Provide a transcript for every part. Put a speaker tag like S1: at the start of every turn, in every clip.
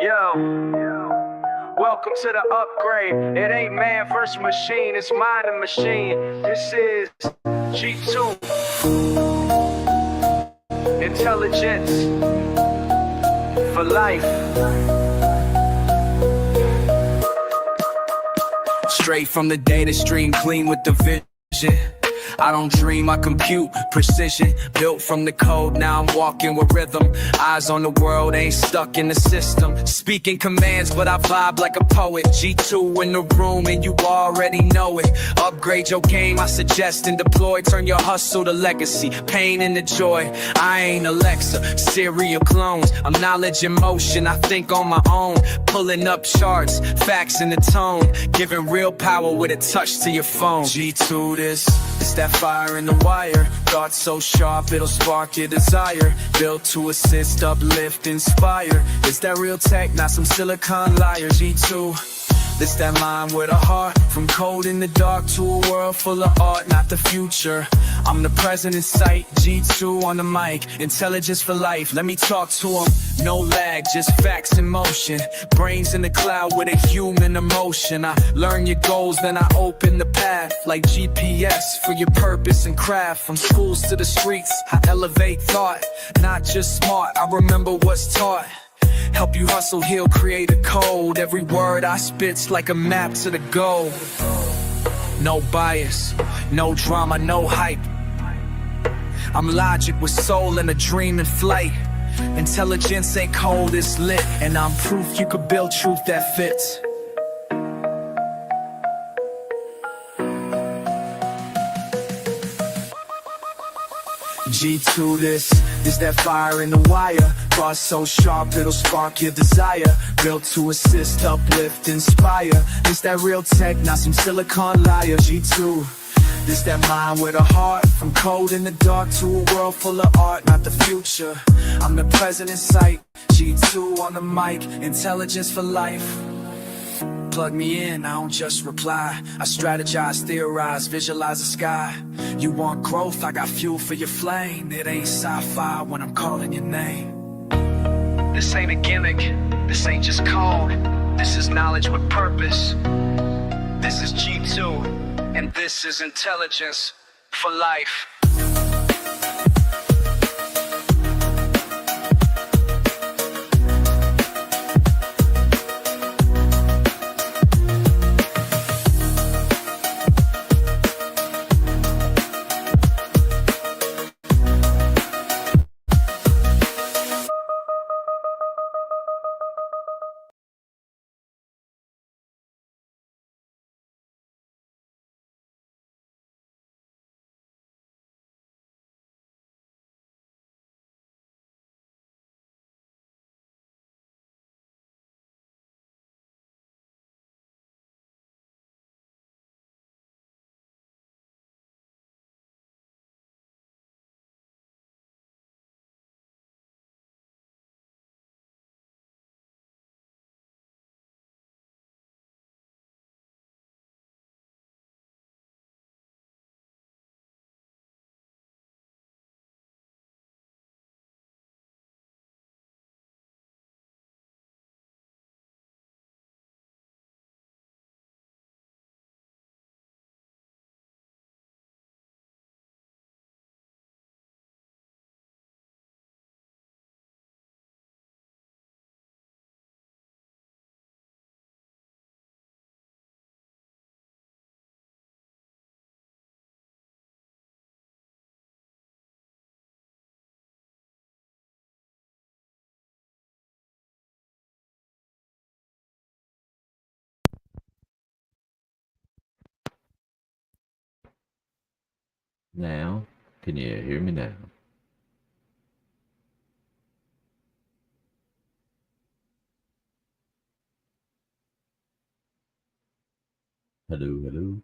S1: Yo, welcome to the upgrade. It ain't man versus machine, it's mind and machine. This is G2. Intelligence for life. Straight from the data stream, clean with the vision. I don't dream, I compute precision. Built from the code, now I'm walking with rhythm. Eyes on the world, ain't stuck in the system. Speaking commands, but I vibe like a poet. G2 in the room and you already know it. Upgrade your game, I suggest and deploy. Turn your hustle to legacy, pain into joy. I ain't Alexa, serial clones. I'm knowledge in motion, I think on my own. Pulling up charts, facts in the tone. Giving real power with a touch to your phone. G2 this, it's that fire in the wire. Thoughts so sharp, it'll spark your desire. Built to assist, uplift, inspire. It's that real tech, not some silicon liars. G2, this that mind with a heart. From cold in the dark to a world full of art, not the future. I'm the present in sight, G2 on the mic. Intelligence for life, let me talk to him. No lag, just facts in motion. Brains in the cloud with a human emotion. I learn your goals, then I open the path. Like GPS for your purpose and craft. From schools to the streets, I elevate thought. Not just smart, I remember what's taught. Help you hustle, heal, create a code. Every word I spit's like a map to the goal. No bias, no drama, no hype. I'm logic with soul and a dream in flight. Intelligence ain't cold, it's lit. And I'm proof you could build truth that fits. G2 this, is that fire in the wire. Thoughts so sharp it'll spark your desire. Built to assist, uplift, inspire. It's that real tech, not some silicon liar. G2, this that mind with a heart. From cold in the dark to a world full of art, not the future. I'm the present in sight, G2 on the mic. Intelligence for life. Plug me in, I don't just reply. I strategize, theorize, visualize the sky. You want growth, I got fuel for your flame. It ain't sci-fi when I'm calling your name. This ain't a gimmick, this ain't just code. This is knowledge with purpose. This is G2, and this is intelligence for life.
S2: Now, can you hear me now? Hello, hello.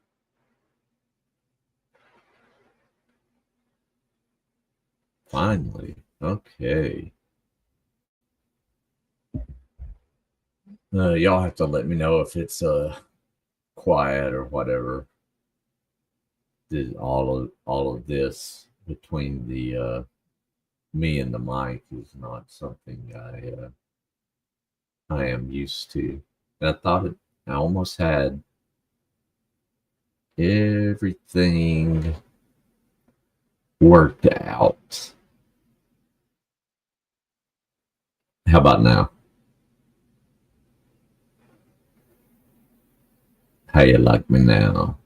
S2: Finally, okay. Y'all have to let me know if it's quiet or whatever. All of this between the me and the mic is not something I I am used to. I thought I almost had everything worked out. How about now? How you like me now?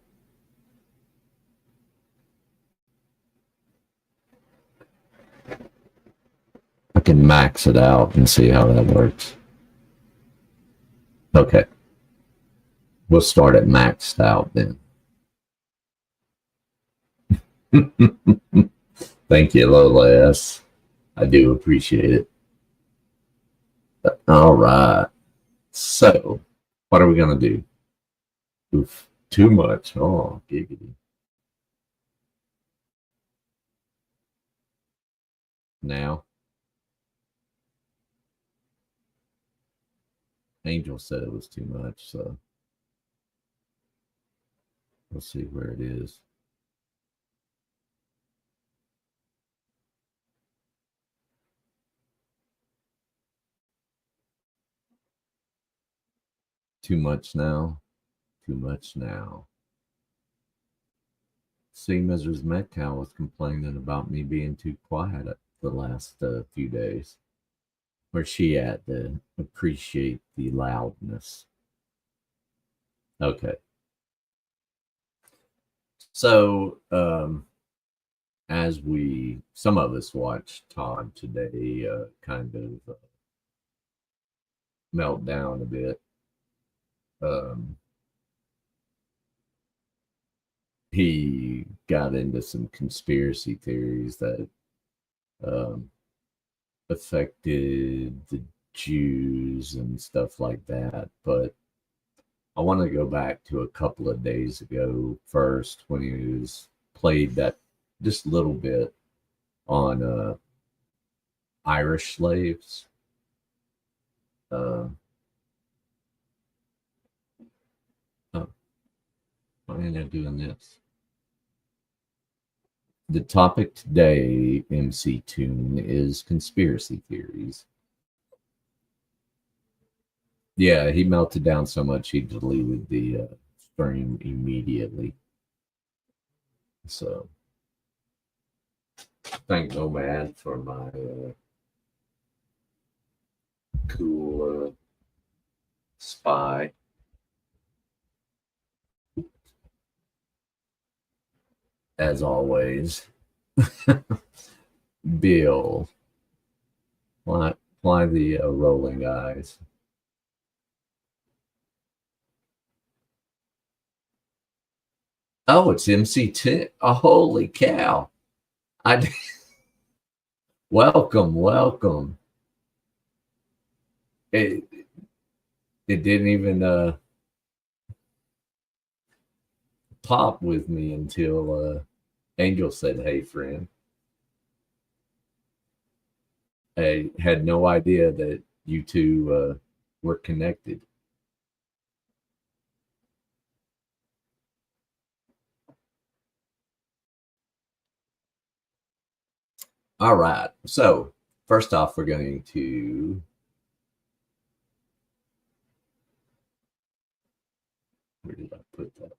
S2: I can max it out and see how that works. Okay, we'll start it maxed out then. Thank you, Lola S. I do appreciate it. All right. So, what are we going to do? Oof, too much. Oh, giggity. Now, Angel said it was too much, so we'll see where it is. Too much now. Too much now. See, Mrs. Metcalf was complaining about me being too quiet the last few days. Where's she at to appreciate the loudness? Okay. So, as some of us watched Todd today kind of melt down a bit. Um, he got into some conspiracy theories that um, affected the Jews and stuff like that. But I want to go back to a couple of days ago first when he was played that just a little bit on Irish slaves. Uh, oh, why am I doing this? The topic today, MC Tune, is conspiracy theories. Yeah, he melted down so much he deleted the stream immediately. So, thank Nomad for my cool spy. As always, Bill, why the rolling eyes? Oh, it's MC2. Oh, holy cow. I welcome, welcome. It it didn't even pop with me until Angel said, "Hey, friend." I had no idea that you two were connected. All right. So, first off, we're going to. Where did I put that?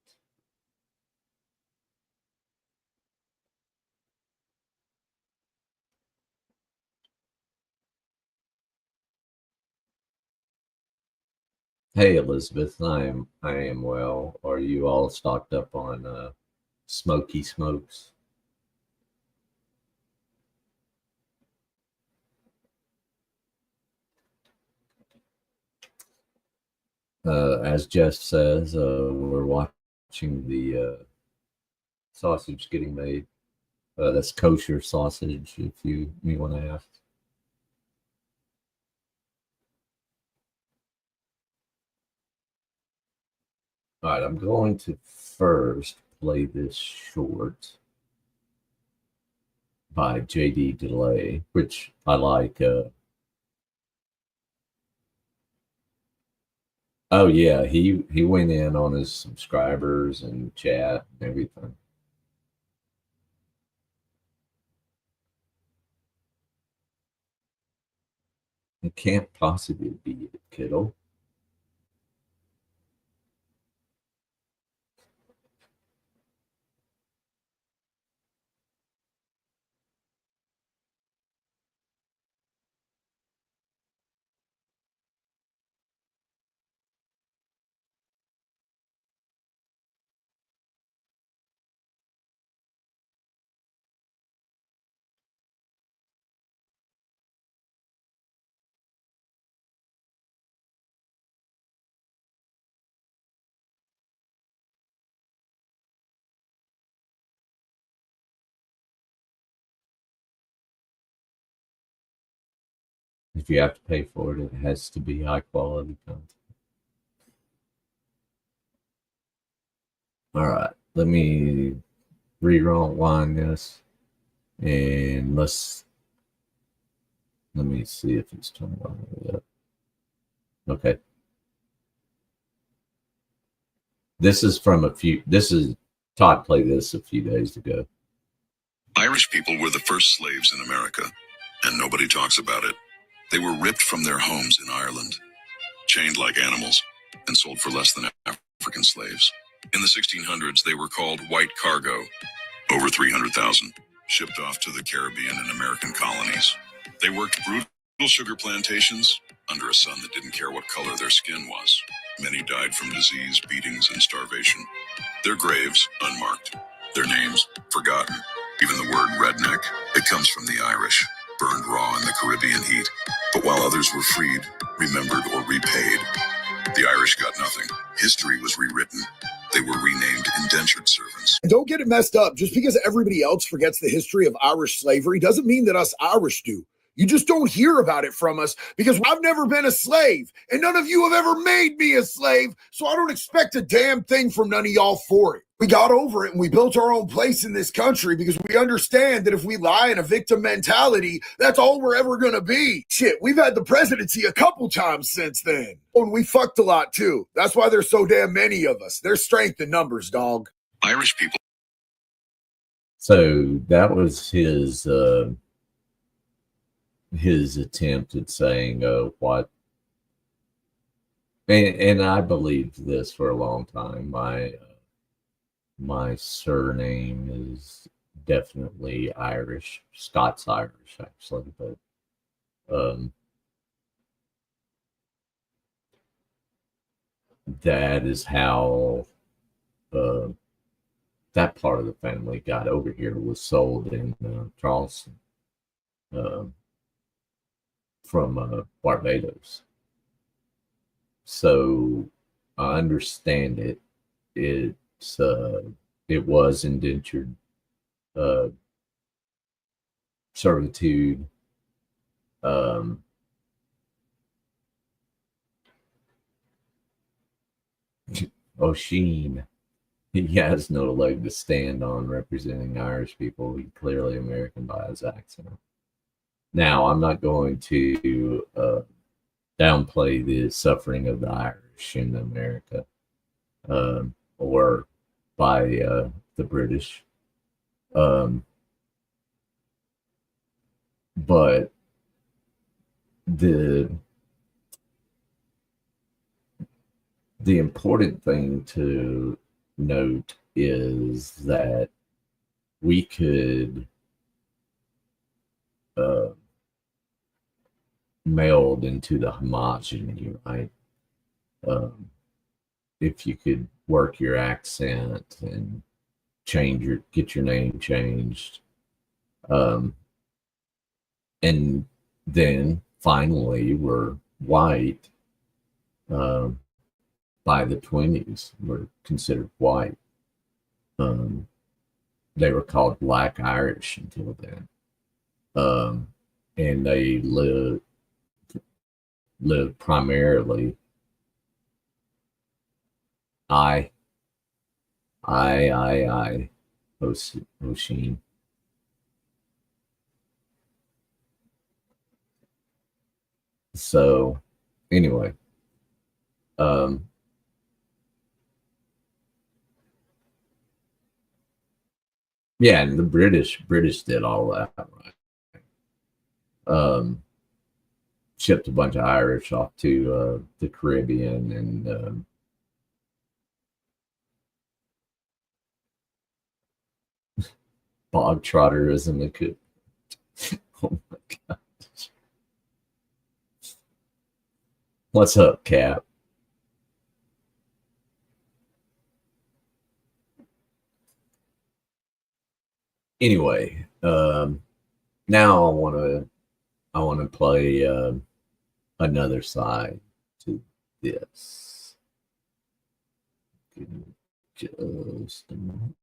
S2: Hey, Elizabeth. I am well. Are you all stocked up on smoky smokes? As Jeff says, we're watching the sausage getting made. That's kosher sausage, if you want to ask. All right, I'm going to first play this short by JD Delay, which I like. Oh yeah, he went in on his subscribers and chat and everything. It can't possibly be it, kiddo. If you have to pay for it, it has to be high quality content. All right, let me rewind this, and let me see if it's turned on yet. Okay. This is Todd played this a few days ago.
S3: Irish people were the first slaves in America, and nobody talks about it. They were ripped from their homes in Ireland, chained like animals, and sold for less than African slaves. In the 1600s, they were called white cargo, over 300,000, shipped off to the Caribbean and American colonies. They worked brutal sugar plantations under a sun that didn't care what color their skin was. Many died from disease, beatings, and starvation. Their graves, unmarked. Their names, forgotten. Even the word redneck, it comes from the Irish, burned raw in the Caribbean heat. But while others were freed, remembered, or repaid, the Irish got nothing. History was rewritten. They were renamed indentured servants.
S4: And don't get it messed up. Just because everybody else forgets the history of Irish slavery doesn't mean that us Irish do. You just don't hear about it from us because I've never been a slave and none of you have ever made me a slave. So I don't expect a damn thing from none of y'all for it. We got over it and we built our own place in this country because we understand that if we lie in a victim mentality, that's all we're ever going to be. Shit, we've had the presidency a couple times since then. Oh, and we fucked a lot too. That's why there's so damn many of us. There's strength in numbers, dog.
S3: Irish people.
S2: So that was his attempt at saying what, and I believed this for a long time. My surname is definitely Irish, Scots Irish actually, but that is how that part of the family got over here, was sold in Charleston from Barbados. So I understand it. It was indentured servitude. O'Sheen, he has no leg to stand on representing Irish people. He's clearly American by his accent. Now, I'm not going to downplay the suffering of the Irish in America or by the British. But the important thing to note is that we could meld into the homogeny, right? If you could work your accent and get your name changed, and then finally we're white. By the 20s, were considered white. They were called Black Irish until then, and they lived primarily. O'Sheen. So, anyway, yeah, and the British did all that, right? shipped a bunch of Irish off to the Caribbean, and bog trotterism. It could. Oh my god! What's up, Cap? Anyway, now I want to play another side to this. Give me just a moment.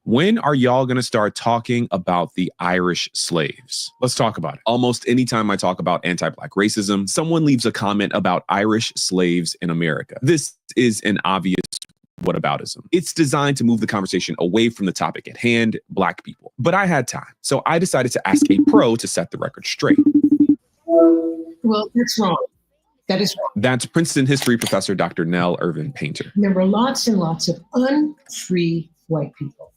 S5: When are y'all going to start talking about the Irish slaves? Let's talk about it. Almost anytime I talk about anti-Black racism, someone leaves a comment about Irish slaves in America. This is an obvious whataboutism. It's designed to move the conversation away from the topic at hand, Black people. But I had time, so I decided to ask a pro to set the record straight.
S6: Well, that's wrong. That is wrong.
S5: That's Princeton history professor Dr. Nell Irvin Painter.
S6: There were lots and lots of unfree white people.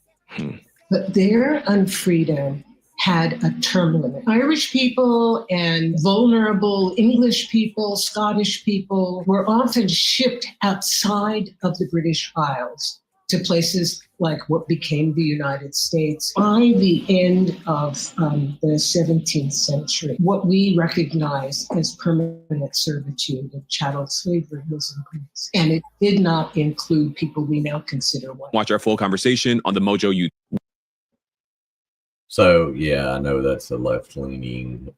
S6: But their unfreedom had a term limit. Irish people and vulnerable English people, Scottish people were often shipped outside of the British Isles to places like what became the United States. By the end of the 17th century, what we recognize as permanent servitude and chattel slavery was in Greece. And it did not include people we now consider white.
S5: Watch our full conversation on the Mojo YouTube.
S2: So yeah, I know that's a left-leaning,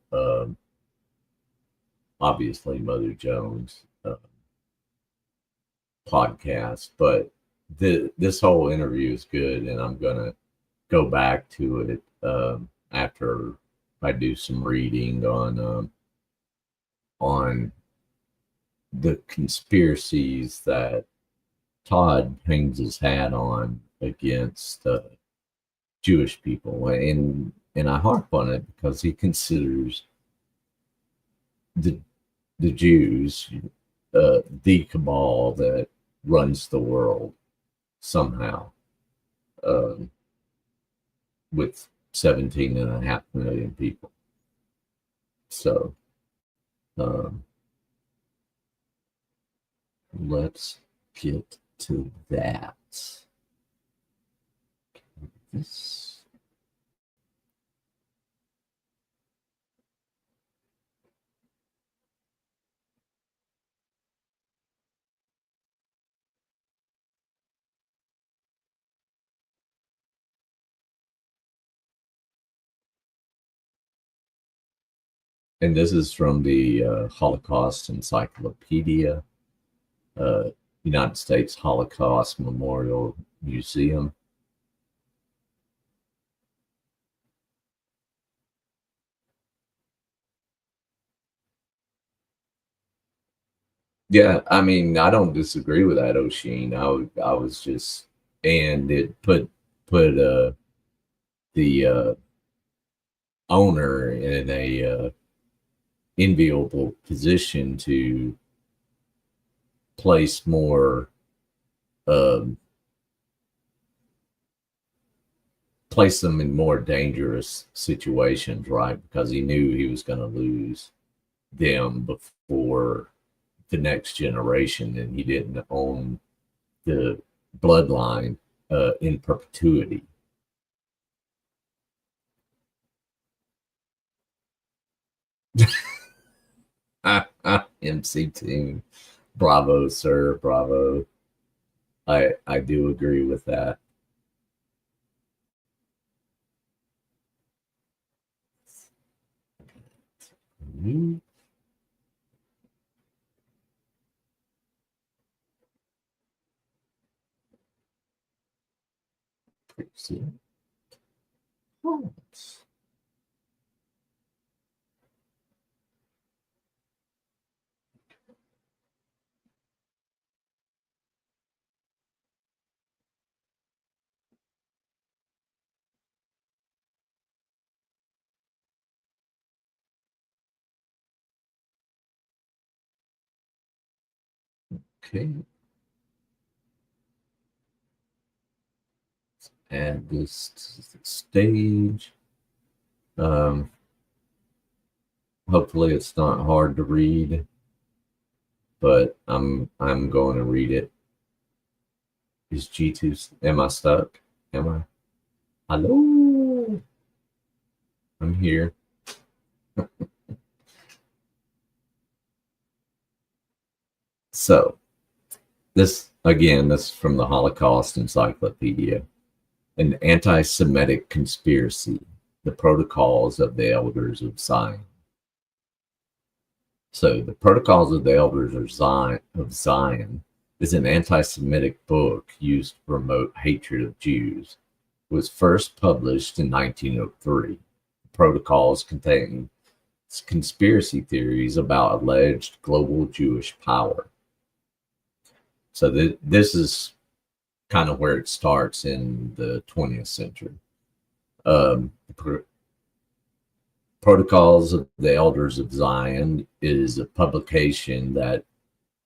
S2: obviously Mother Jones podcast, but this whole interview is good, and I'm gonna go back to it after I do some reading on the conspiracies that Todd hangs his hat on against Jewish people, and I harp on it because he considers the Jews the cabal that runs the world somehow, with 17.5 million people. So let's get to that. This. And this is from the Holocaust Encyclopedia, United States Holocaust Memorial Museum. Yeah, I mean, I don't disagree with that, Oshin. I was just, and it put the owner in a enviable position to place more, place them in more dangerous situations, right? Because he knew he was going to lose them before the next generation, and he didn't own the bloodline in perpetuity. MC2, bravo, sir, bravo. I do agree with that. See. Oh. Okay. Add this to the stage. Hopefully it's not hard to read, but I'm going to read it. Is G2, am I stuck? Am I? Hello? I'm here. So, this is from the Holocaust Encyclopedia. An anti-Semitic conspiracy, the protocols of the elders of Zion. So the Protocols of the Elders of Zion is an anti-Semitic book used to promote hatred of Jews. It was first published in 1903. The protocols contain conspiracy theories about alleged global Jewish power. So this is kind of where it starts in the 20th century. Protocols of the Elders of Zion is a publication that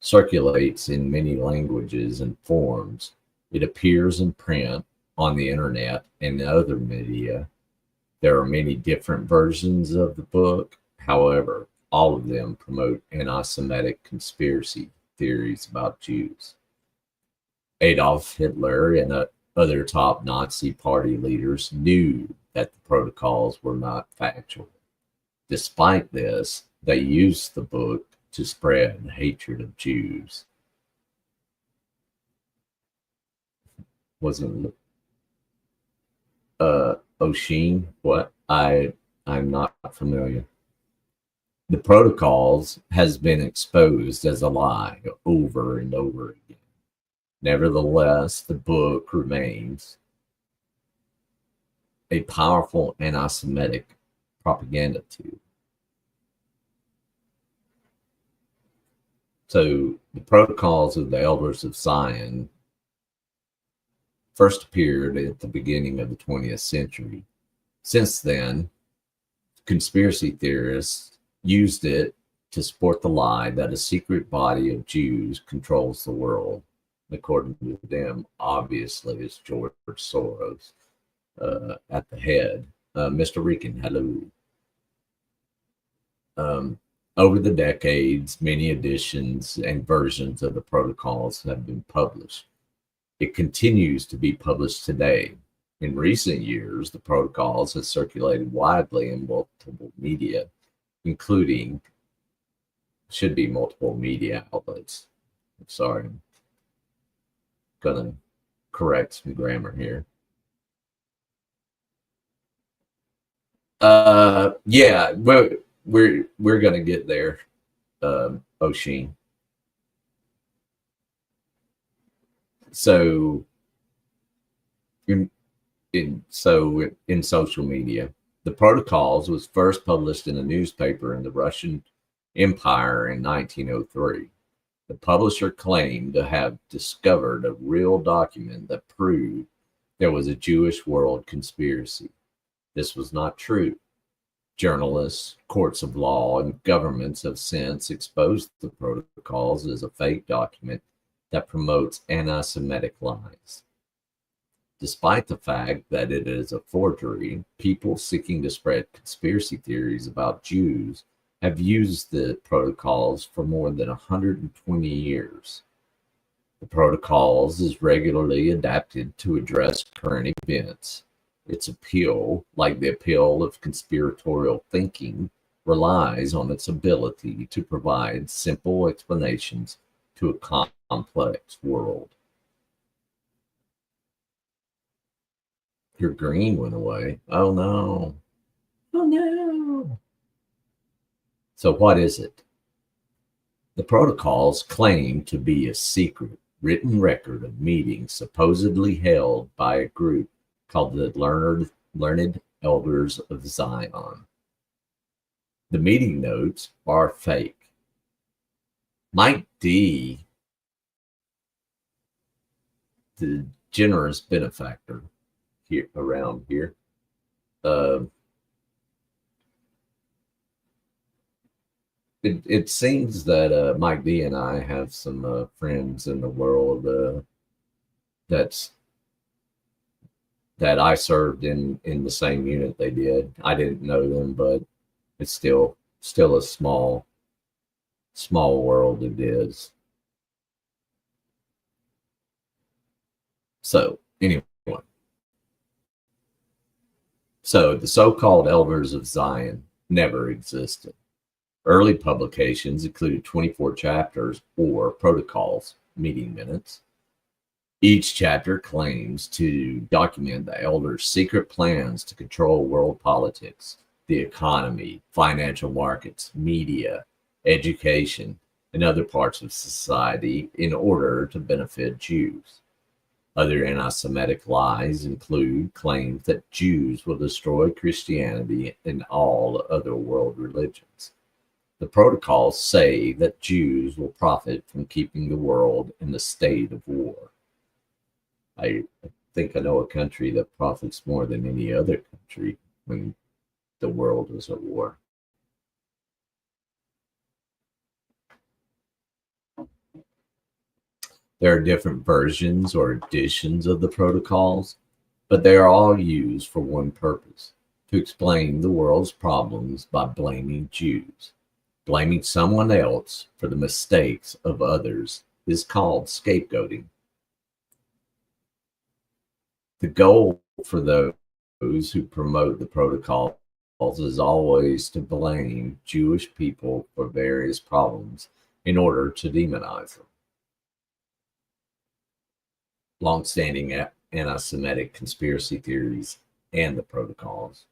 S2: circulates in many languages and forms. It appears in print, on the internet, and other media. There are many different versions of the book. However, all of them promote anti-Semitic conspiracy theories about Jews. Adolf Hitler and other top Nazi party leaders knew that the protocols were not factual. Despite this, they used the book to spread hatred of Jews. Wasn't Oshin? What? I'm not familiar. The protocols has been exposed as a lie over and over again. Nevertheless, the book remains a powerful anti-Semitic propaganda tool. So the Protocols of the Elders of Zion first appeared at the beginning of the 20th century. Since then, conspiracy theorists used it to support the lie that a secret body of Jews controls the world. According to them, obviously, it's George Soros at the head. Mr. Rican, hello. Over the decades, many editions and versions of the protocols have been published. It continues to be published today. In recent years, the protocols have circulated widely in multiple media, including, should be multiple media outlets. I'm sorry, I'm gonna correct some grammar here. Yeah, we're gonna get there, Oshin. So in social media, the protocols was first published in a newspaper in the Russian Empire in 1903. The publisher claimed to have discovered a real document that proved there was a Jewish world conspiracy. This was not true. Journalists, courts of law, and governments have since exposed the protocols as a fake document that promotes anti-Semitic lies. Despite the fact that it is a forgery, people seeking to spread conspiracy theories about Jews have used the protocols for more than 120 years. The protocols is regularly adapted to address current events. Its appeal, like the appeal of conspiratorial thinking, relies on its ability to provide simple explanations to a complex world. Your green went away. Oh no. Oh no. So what is it? The protocols claim to be a secret written record of meetings supposedly held by a group called the Learned Elders of Zion. The meeting notes are fake. Mike D, the generous benefactor here around here, it seems that Mike D and I have some friends in the world that's that I served in the same unit they did. I didn't know them, but it's still a small world it is. So anyway, so the so-called elders of Zion never existed. Early publications included 24 chapters or protocols, meeting minutes. Each chapter claims to document the elders' secret plans to control world politics, the economy, financial markets, media, education, and other parts of society in order to benefit Jews. Other anti-Semitic lies include claims that Jews will destroy Christianity and all other world religions. The protocols say that Jews will profit from keeping the world in a state of war. I think I know a country that profits more than any other country when the world is at war. There are different versions or editions of the protocols, but they are all used for one purpose: to explain the world's problems by blaming Jews. Blaming someone else for the mistakes of others is called scapegoating. The goal for those who promote the protocols is always to blame Jewish people for various problems in order to demonize them. Long-standing anti-Semitic conspiracy theories and the protocols.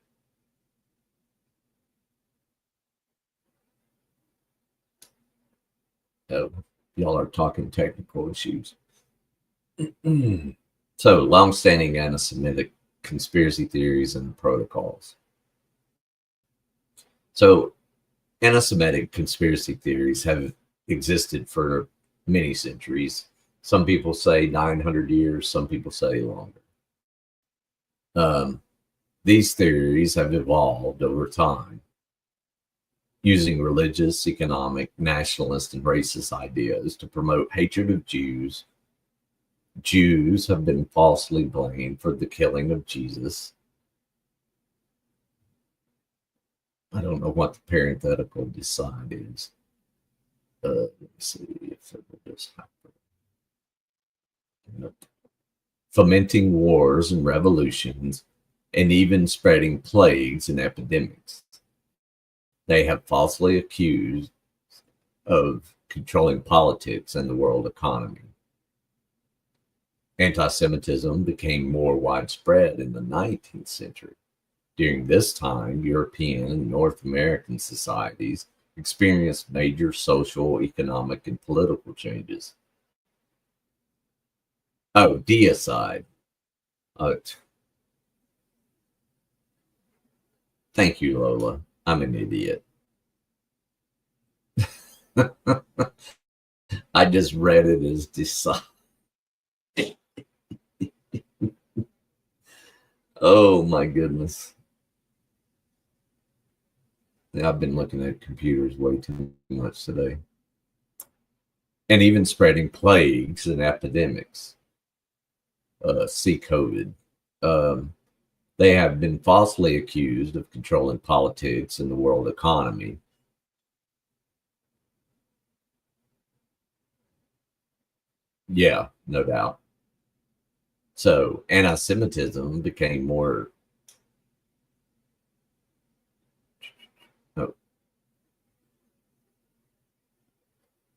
S2: Oh, y'all are talking technical issues. So, long-standing anti-Semitic conspiracy theories and protocols. So, anti-Semitic conspiracy theories have existed for many centuries. Some people say 900 years, some people say longer. These theories have evolved over time, using religious, economic, nationalist, and racist ideas to promote hatred of Jews. Jews have been falsely blamed for the killing of Jesus. I don't know what the parenthetical decide is. Let me see if it will just happen. Nope. Fomenting wars and revolutions, and even spreading plagues and epidemics. They have falsely accused of controlling politics and the world economy. Anti-Semitism became more widespread in the 19th century. During this time, European and North American societies experienced major social, economic, and political changes. Oh, deicide. Thank you, Lola. I'm an idiot. I just read it as decide. Oh my goodness. Yeah, I've been looking at computers way too much today. And even spreading plagues and epidemics. See COVID. They have been falsely accused of controlling politics and the world economy. Yeah, no doubt. So anti-Semitism became more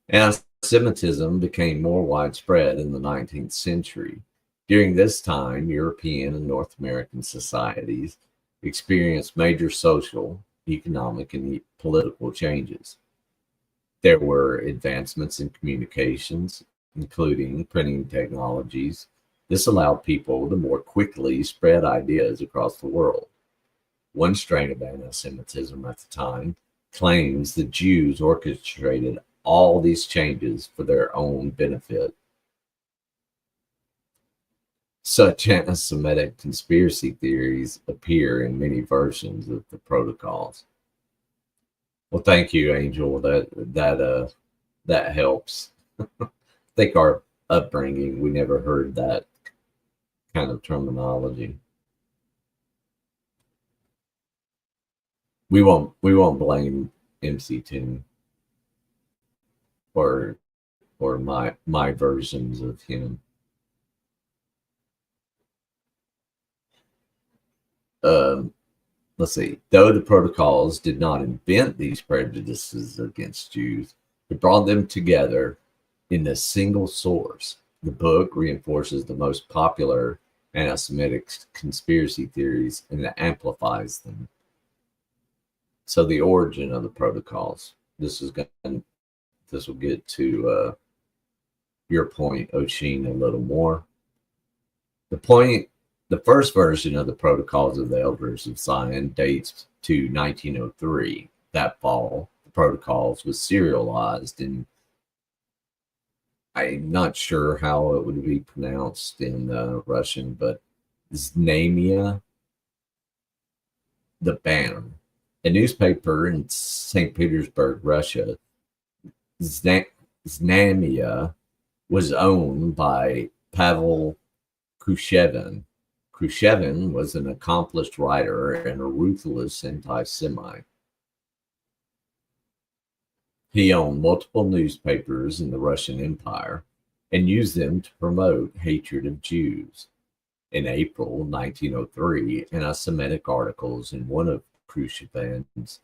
S2: Anti-Semitism became more widespread in the 19th century. During this time, European and North American societies experienced major social, economic, and political changes. There were advancements in communications, including printing technologies. This allowed people to more quickly spread ideas across the world. One strain of anti-Semitism at the time claims the Jews orchestrated all these changes for their own benefit. Such anti-Semitic conspiracy theories appear in many versions of the protocols. Well, thank you, Angel. That helps. I think our upbringing, we never heard that kind of terminology. We won't blame MC Toon or my versions of him. Um, let's see. Though the protocols did not invent these prejudices against Jews, it brought them together in a single source. The book reinforces the most popular anti-Semitic conspiracy theories and amplifies them. So the origin of the protocols. This will get to your point, Oshin, a little more. The first version of the Protocols of the Elders of Zion dates to 1903. That fall, the Protocols was serialized in, I'm not sure how it would be pronounced in Russian, but Znamia, the banner, a newspaper in St. Petersburg, Russia. Znamia was owned by Pavel Khrushchevin. Khrushchevin was an accomplished writer and a ruthless anti-Semite. He owned multiple newspapers in the Russian Empire and used them to promote hatred of Jews. In April 1903, anti-Semitic articles in one of Khrushchev's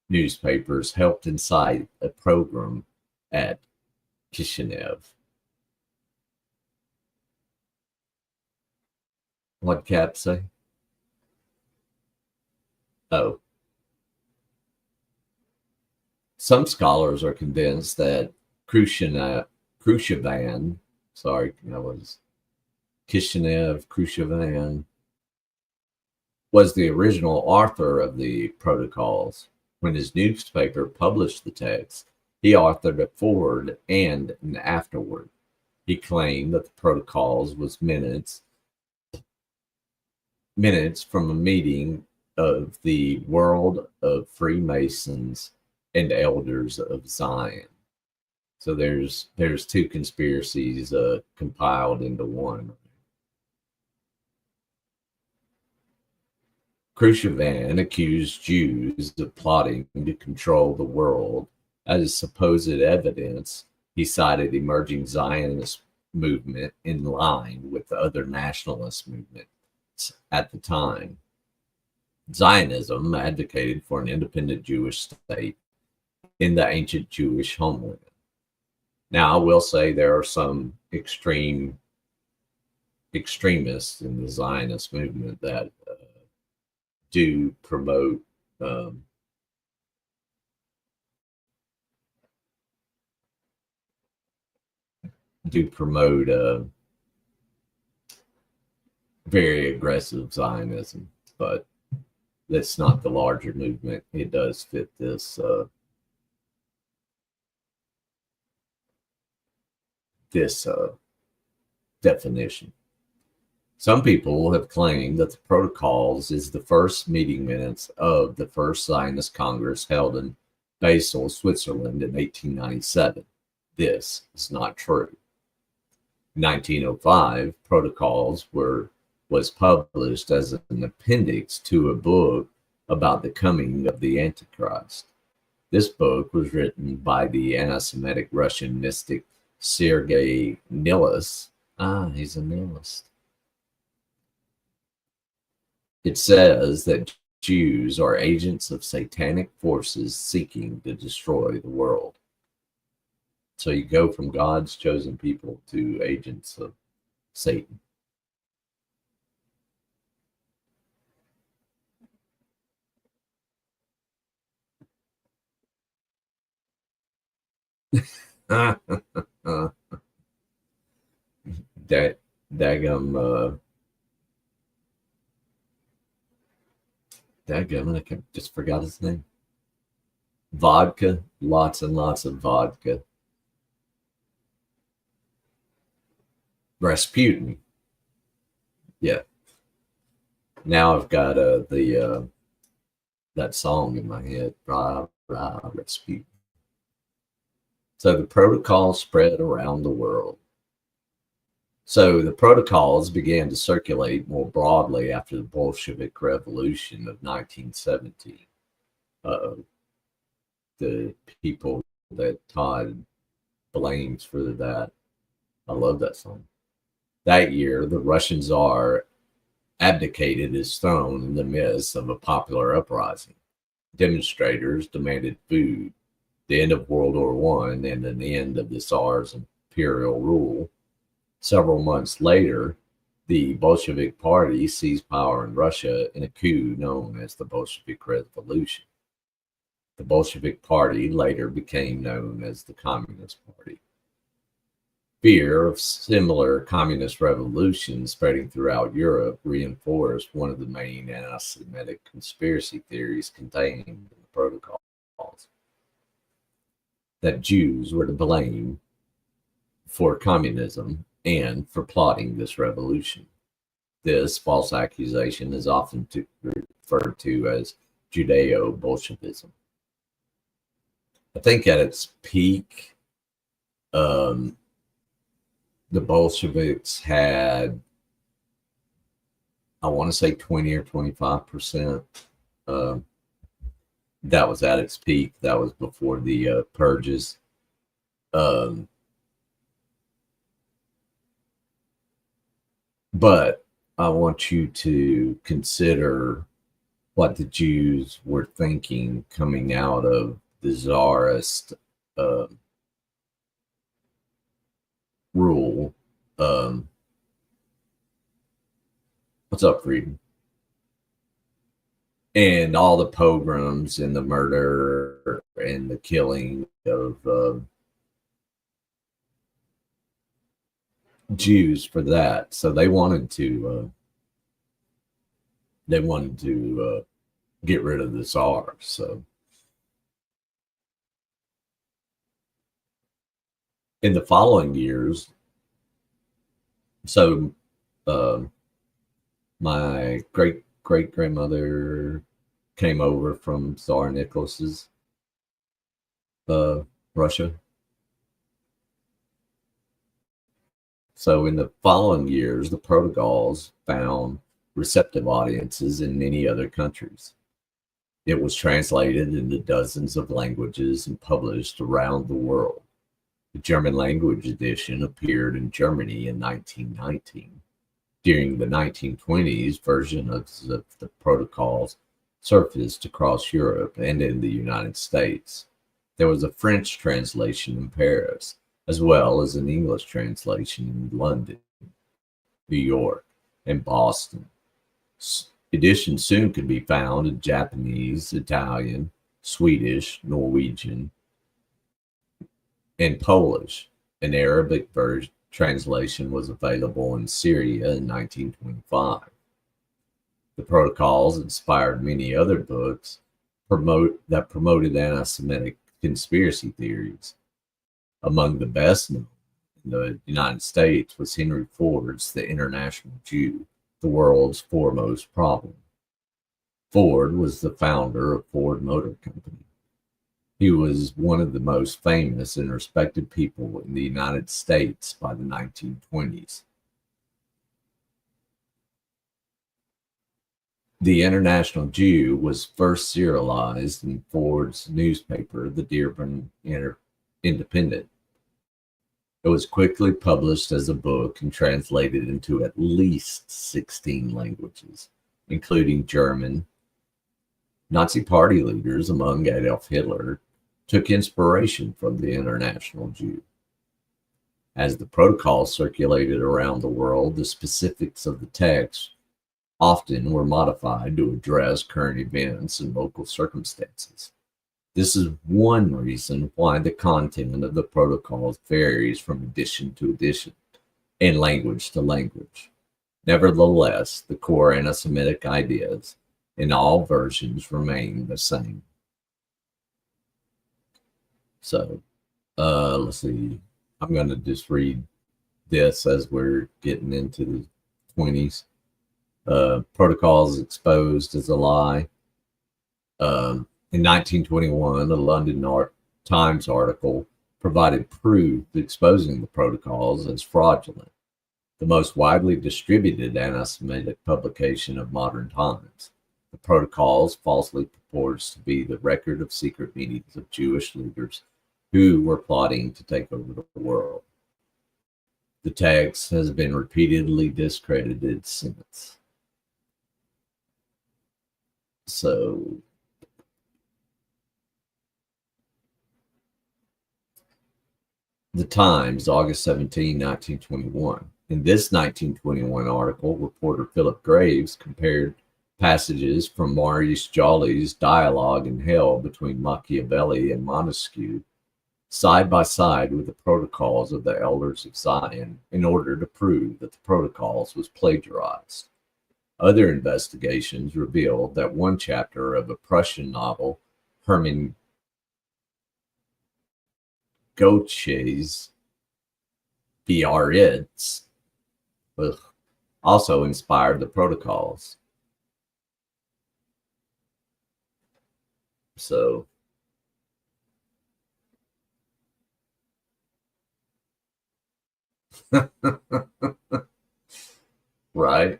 S2: newspapers helped incite a pogrom at Kishinev. What Cap say? Oh. Some scholars are convinced that Khrushchevan, Kishinev, Khrushchevan, was the original author of the protocols. When his newspaper published the text, he authored a foreword and an afterword. He claimed that the protocols was minutes from a meeting of the World of Freemasons and Elders of Zion. So there's two conspiracies compiled into one. Khrushchevan accused Jews of plotting to control the world. As supposed evidence, he cited emerging Zionist movement in line with the other nationalist movements at the time. Zionism advocated for an independent Jewish state in the ancient Jewish homeland. Now, I will say there are some extremists in the Zionist movement that do promote very aggressive Zionism, but that's not the larger movement. It does fit this definition. Some people have claimed that the Protocols is the first meeting minutes of the first Zionist Congress held in Basel, Switzerland in 1897. This is not true. In 1905, Protocols was published as an appendix to a book about the coming of the Antichrist. This book was written by the anti-Semitic Russian mystic Sergei Nilus. He's a nihilist. It says that Jews are agents of satanic forces seeking to destroy the world. So you go from God's chosen people to agents of Satan. Daggum, I just forgot his name. Vodka, lots and lots of vodka. Rasputin. Yeah. Now I've got that song in my head. recipe. So the protocol spread around the world. So the protocols began to circulate more broadly after the Bolshevik Revolution of 1917. The people that Todd blames for that, I love that song. That year, the Russian Tsar abdicated his throne in the midst of a popular uprising. Demonstrators demanded food, the end of World War I, and an end of the Tsar's imperial rule. Several months later, the Bolshevik Party seized power in Russia in a coup known as the Bolshevik Revolution. The Bolshevik Party later became known as the Communist Party. Fear of similar communist revolutions spreading throughout Europe reinforced one of the main anti-Semitic conspiracy theories contained in the protocols, that Jews were to blame for communism and for plotting this revolution. This false accusation is often referred to as Judeo-Bolshevism. I think at its peak, the Bolsheviks had, I want to say 20 or 25%. That was at its peak. That was before the purges. But I want you to consider what the Jews were thinking coming out of the Tsarist rule. What's up, Frieden? And all the pogroms and the murder and the killing of Jews for that. So they wanted to get rid of the Tsar. So in the following years, so my great-great-grandmother came over from Tsar Nicholas's Russia. So in the following years, the protocols found receptive audiences in many other countries. It was translated into dozens of languages and published around the world. The German language edition appeared in Germany in 1919. During the 1920s, version of the protocols surfaced across Europe and in the United States. There was a French translation in Paris, as well as an English translation in London, New York, and Boston. Editions soon could be found in Japanese, Italian, Swedish, Norwegian, and Polish. An Arabic version translation was available in Syria in 1925. The protocols inspired many other books that promoted anti-Semitic conspiracy theories. Among the best known in the United States was Henry Ford's The International Jew, the world's foremost problem. Ford was the founder of Ford Motor Company. He was one of the most famous and respected people in the United States by the 1920s. The International Jew was first serialized in Ford's newspaper, the Dearborn Independent. It was quickly published as a book and translated into at least 16 languages, including German. Nazi party leaders, among Adolf Hitler, took inspiration from the International Jew. As the protocol circulated around the world, the specifics of the text often were modified to address current events and local circumstances. This is one reason why the content of the protocols varies from edition to edition and language to language. Nevertheless, the core anti-Semitic ideas in all versions remain the same. So, let's see. I'm going to just read this as we're getting into the 20s. Protocols exposed as a lie. In 1921, a London Times article provided proof exposing the protocols as fraudulent, the most widely distributed anti-Semitic publication of modern times. The protocols falsely purports to be the record of secret meetings of Jewish leaders who were plotting to take over the world. The text has been repeatedly discredited since. So, The Times, August 17, 1921. In this 1921 article, reporter Philip Graves compared passages from Maurice Joly's Dialogue in Hell between Machiavelli and Montesquieu side by side with the protocols of the Elders of Zion in order to prove that the protocols was plagiarized. Other investigations revealed that one chapter of a Prussian novel, Hermann Goethe's Biarritz, also inspired the protocols. So, right?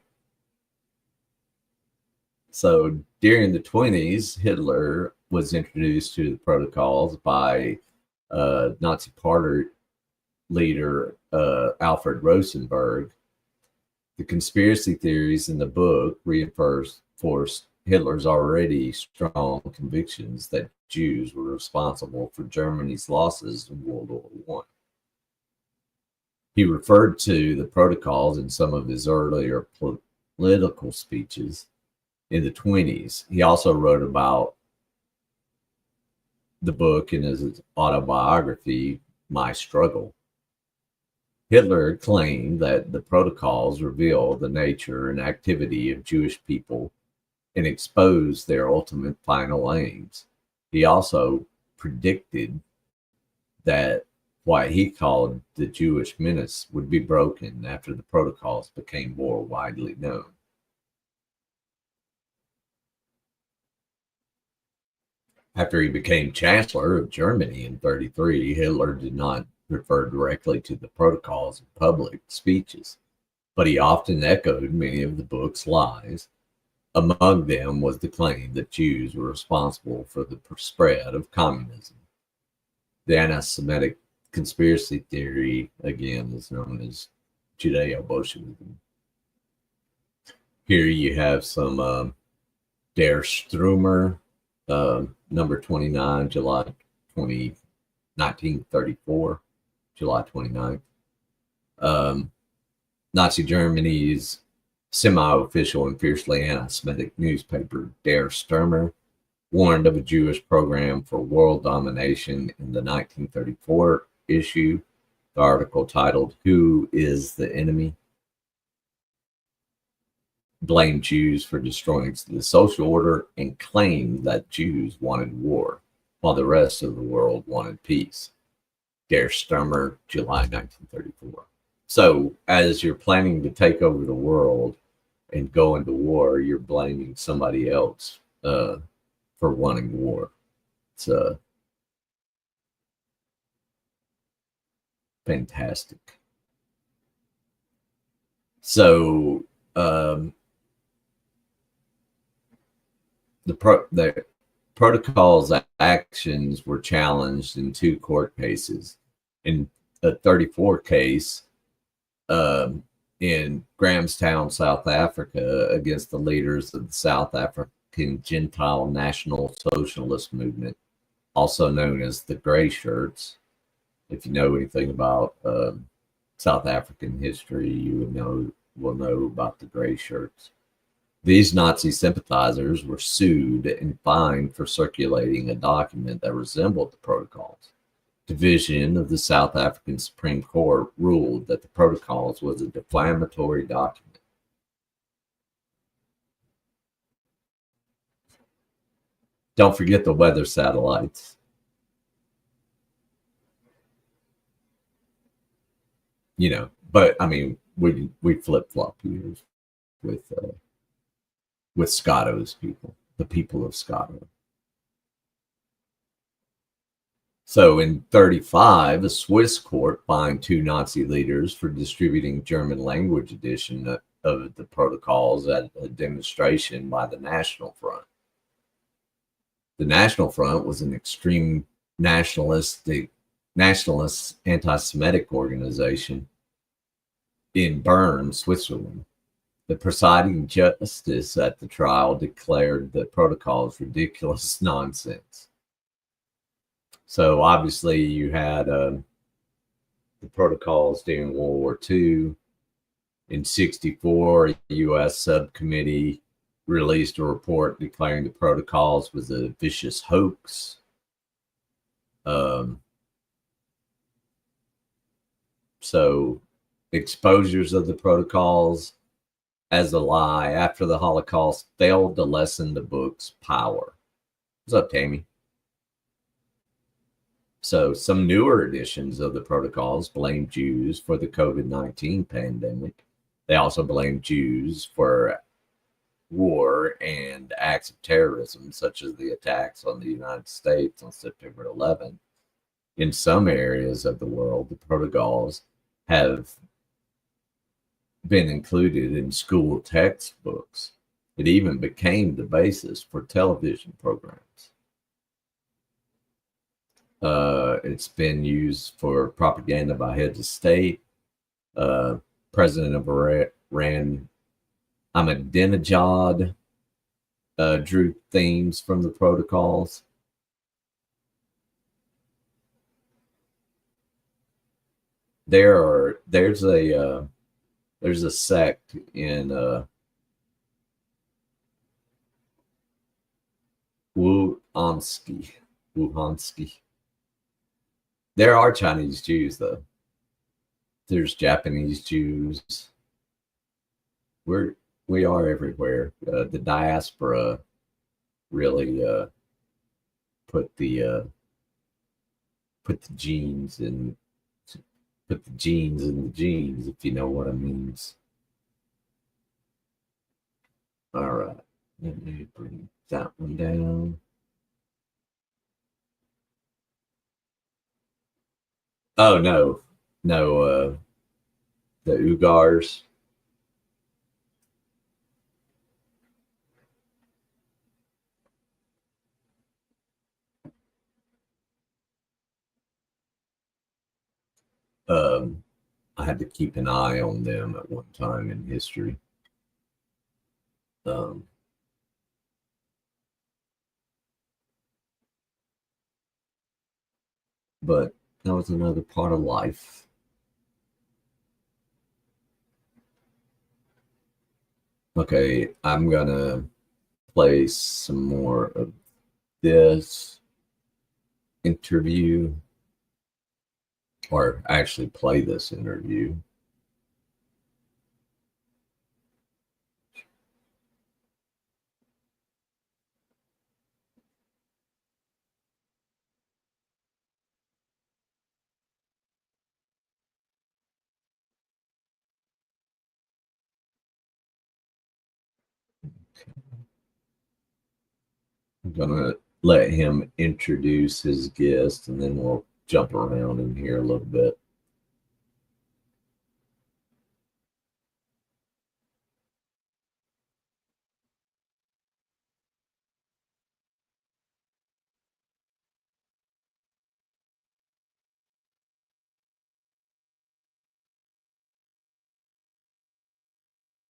S2: So during the 20s, Hitler was introduced to the protocols by Nazi Party leader Alfred Rosenberg. The conspiracy theories in the book reinforced Hitler's already strong convictions that Jews were responsible for Germany's losses in World War I. He referred to the protocols in some of his earlier political speeches in the 20s. He also wrote about the book in his autobiography, My Struggle. Hitler claimed that the protocols reveal the nature and activity of Jewish people and expose their ultimate final aims. He also predicted that what he called the Jewish menace would be broken after the protocols became more widely known. After he became Chancellor of Germany in 1933, Hitler did not refer directly to the protocols in public speeches, but he often echoed many of the book's lies. Among them was the claim that Jews were responsible for the spread of communism. The anti-Semitic conspiracy theory, again, is known as Judeo-Bolshevism. Here you have some Der Stürmer, number 29, July 20, 1934, July 29th. Nazi Germany's semi-official and fiercely anti-Semitic newspaper Der Stürmer warned of a Jewish program for world domination in the 1934 issue. The article titled, "Who is the Enemy?" blamed Jews for destroying the social order and claimed that Jews wanted war, while the rest of the world wanted peace. Der Stürmer, July 1934. So, as you're planning to take over the world and go into war, you're blaming somebody else for wanting war. It's fantastic. So, the protocol's actions were challenged in two court cases. In a 34 case in Grahamstown, South Africa, against the leaders of the South African Gentile National Socialist Movement, also known as the Grey Shirts. If you know anything about South African history, you will know about the Grey Shirts. These Nazi sympathizers were sued and fined for circulating a document that resembled the protocols. Division of the South African Supreme Court ruled that the protocols was a defamatory document. Don't forget the weather satellites. You know, but I mean, we flip-flop here with Scotto's people, the people of Scotto. So in 1935, a Swiss court fined 2 Nazi leaders for distributing German language edition of the protocols at a demonstration by the National Front. The National Front was an extreme nationalist anti-Semitic organization in Bern, Switzerland. The presiding justice at the trial declared the protocols ridiculous nonsense. So obviously you had the protocols during World War II. In 1964, a U.S. subcommittee released a report declaring the protocols was a vicious hoax. So exposures of the protocols as a lie after the Holocaust failed to lessen the book's power. What's up, Tammy? So some newer editions of the protocols blame Jews for the COVID-19 pandemic. They also blame Jews for war and acts of terrorism, such as the attacks on the United States on September 11th. In some areas of the world, the protocols have been included in school textbooks. It even became the basis for television programs. It's been used for propaganda by heads of state. President of Iran, Ahmadinejad, drew themes from the protocols. There's a sect in Wuhansky. There are Chinese Jews, though. There's Japanese Jews. We are everywhere. The diaspora really put the genes in the genes, if you know what I mean. All right, let me bring that one down. Oh no, the Uyghurs. I had to keep an eye on them at one time in history. But that was another part of life. Okay, I'm gonna play some more of this interview, or actually play this interview. I'm gonna let him introduce his guest, and then we'll jump around in here a little bit.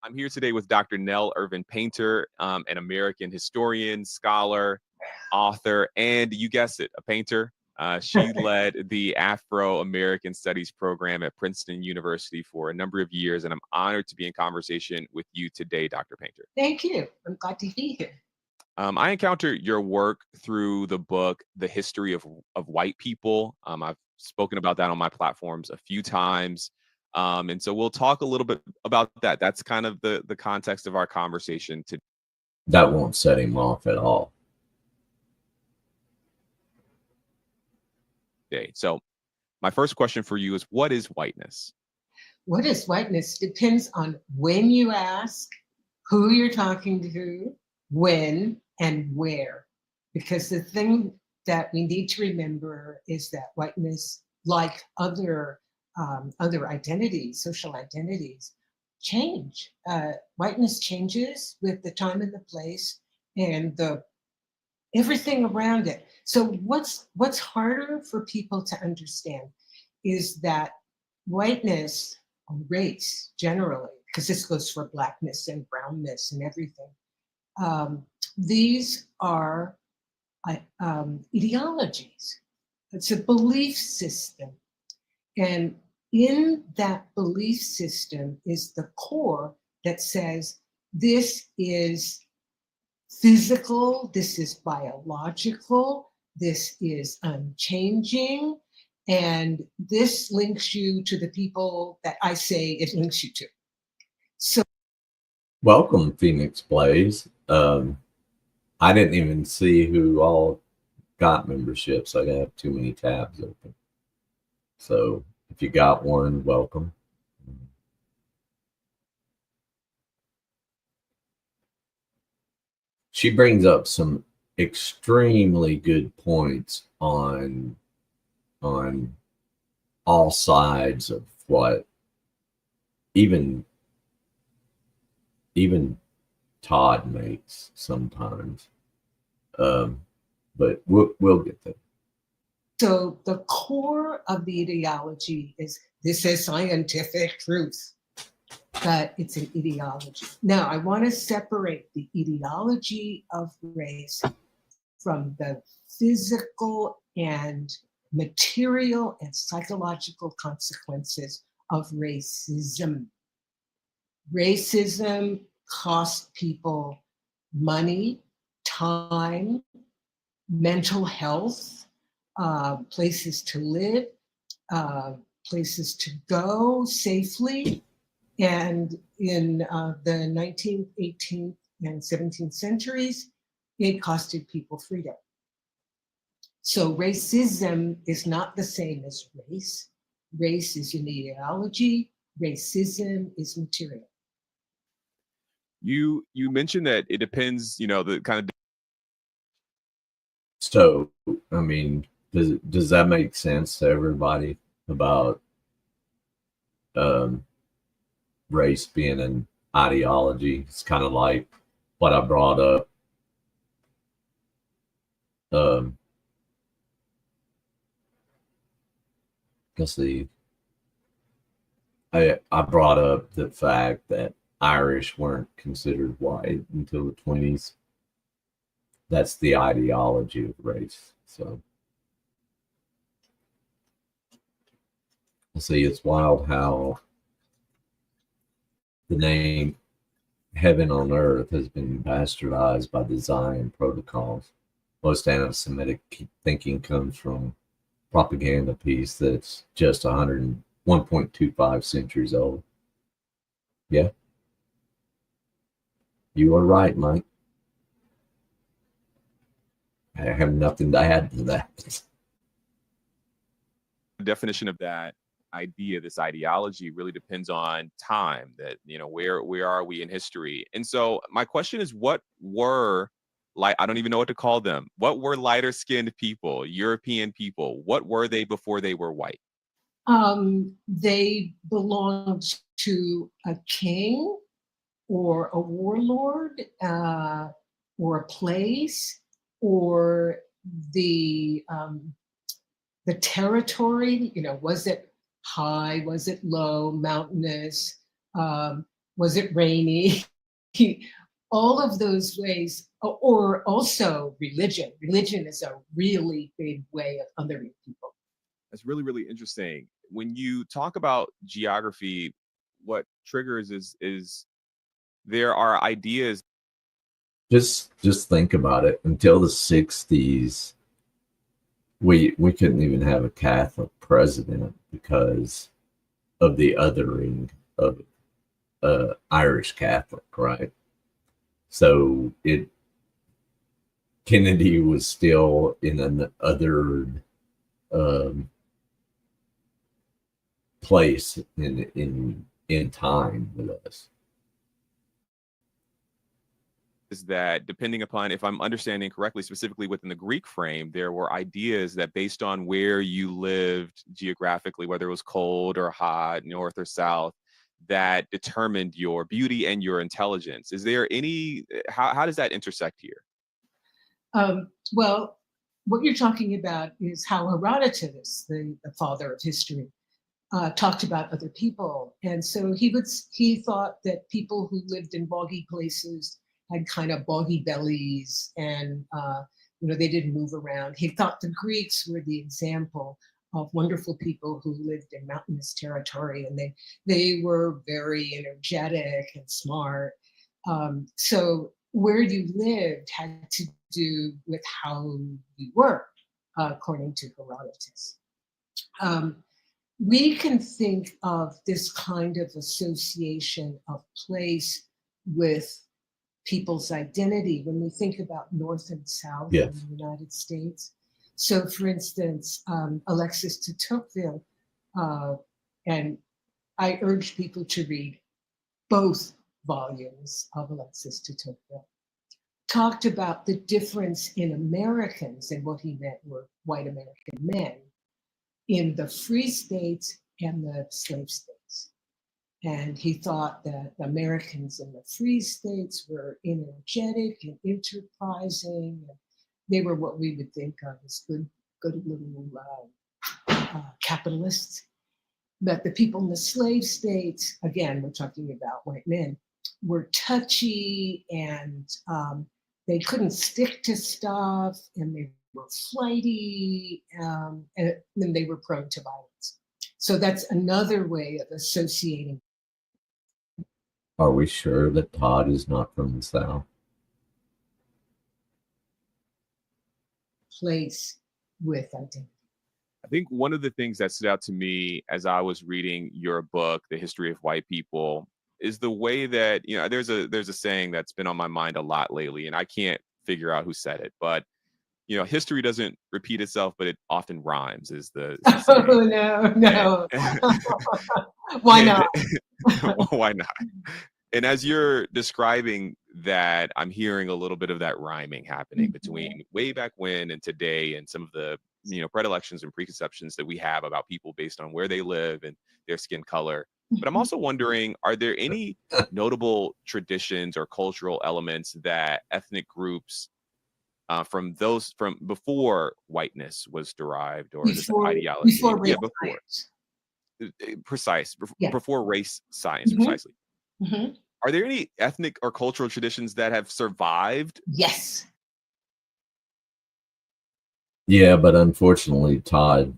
S5: I'm here today with Dr. Nell Irvin Painter, an American historian, scholar, author, and you guessed it, a painter. She led the Afro-American Studies program at Princeton University for a number of years, and I'm honored to be in conversation with you today, Dr. Painter.
S6: Thank you. I'm glad to be here.
S5: I encountered your work through the book, The History of White People. I've spoken about that on my platforms a few times. And so we'll talk a little bit about that. That's kind of the context of our conversation today.
S2: That won't set him off at all.
S5: So my first question for you is, what is whiteness?
S6: What is whiteness depends on when you ask, who you're talking to, when, and where. Because the thing that we need to remember is that whiteness, like other identities, social identities, change. Whiteness changes with the time and the place and the everything around it. So what's harder for people to understand is that whiteness, or race generally, because this goes for blackness and brownness and everything, these are ideologies. It's a belief system. And in that belief system is the core that says this is physical, this is biological, this is unchanging, and this links you to the people that I say it links you to. So,
S2: Welcome, Phoenix Blaze. I didn't even see who all got memberships. I have too many tabs open. So if you got one, welcome. She brings up some extremely good points on all sides of what even Todd makes sometimes. But we'll get there.
S6: So the core of the ideology is this is scientific truth, but it's an ideology. Now, I want to separate the ideology of race from the physical and material and psychological consequences of racism. Racism costs people money, time, mental health, places to live, places to go safely. And in the 19th, 18th, and 17th centuries, it costed people freedom. So racism is not the same as race. Race is an ideology. Racism is material.
S5: You mentioned that it depends, the kind of.
S2: So, I mean, does that make sense to everybody about race being an ideology? It's kind of like what I brought up. Let's see. I brought up the fact that Irish weren't considered white until the 20s. That's the ideology of race. So, let's see, it's wild how the name Heaven on Earth has been bastardized by the Zion protocols. Most anti-Semitic thinking comes from propaganda piece that's just 1.25 centuries old. Yeah. You are right, Mike. I have nothing to add to that.
S5: The definition of that idea, this ideology, really depends on time, that, where are we in history? And so my question is, what were, I don't even know what to call them. What were lighter skinned people, European people? What were they before they were white?
S6: They belonged to a king or a warlord or a place or the territory. Was it high? Was it low? Mountainous? Was it rainy? All of those ways, or also religion. Religion is a really big way of othering people.
S5: That's really, really interesting. When you talk about geography, what triggers is there are ideas.
S2: Just think about it. Until the 60s, we couldn't even have a Catholic president because of the othering of Irish Catholic, right? So Kennedy was still in an othered place in time with us.
S5: is that depending upon, if I'm understanding correctly, specifically within the Greek frame, there were ideas that based on where you lived geographically, whether it was cold or hot, north or south, that determined your beauty and your intelligence. Is there any, how does that intersect here?
S6: Well, what you're talking about is how Herodotus, the father of history, talked about other people. And so he thought that people who lived in boggy places had kind of boggy bellies and, they didn't move around. He thought the Greeks were the example of wonderful people who lived in mountainous territory, and they were very energetic and smart. So where you lived had to do with how you were, according to Herodotus. We can think of this kind of association of place with people's identity when we think about North and South in the United States. So, for instance, Alexis de Tocqueville, and I urge people to read both volumes of Alexis de Tocqueville, talked about the difference in Americans, and what he meant were white American men, in the free states and the slave states. And he thought that Americans in the free states were energetic and enterprising. And they were what we would think of as good little capitalists. But the people in the slave states, again, we're talking about white men, were touchy, and they couldn't stick to stuff, and they were flighty, and then they were prone to violence. So that's another way of associating.
S2: Are we sure that Todd is not from the South?
S6: Place with identity.
S5: I think one of the things that stood out to me as I was reading your book, The History of White People, is the way that, there's a saying that's been on my mind a lot lately, and I can't figure out who said it, but history doesn't repeat itself, but it often rhymes, is the saying.
S6: Oh, no. Why not?
S5: Why not? And as you're describing that, I'm hearing a little bit of that rhyming happening between way back when and today, and some of the predilections and preconceptions that we have about people based on where they live and their skin color. But I'm also wondering, are there any notable traditions or cultural elements that ethnic groups from before whiteness was derived, or
S6: before,
S5: this ideology?
S6: Before race
S5: science.
S6: Yeah.
S5: Before race science, precisely. Are there any ethnic or cultural traditions that have survived?
S6: Yes.
S2: Yeah, but unfortunately, Todd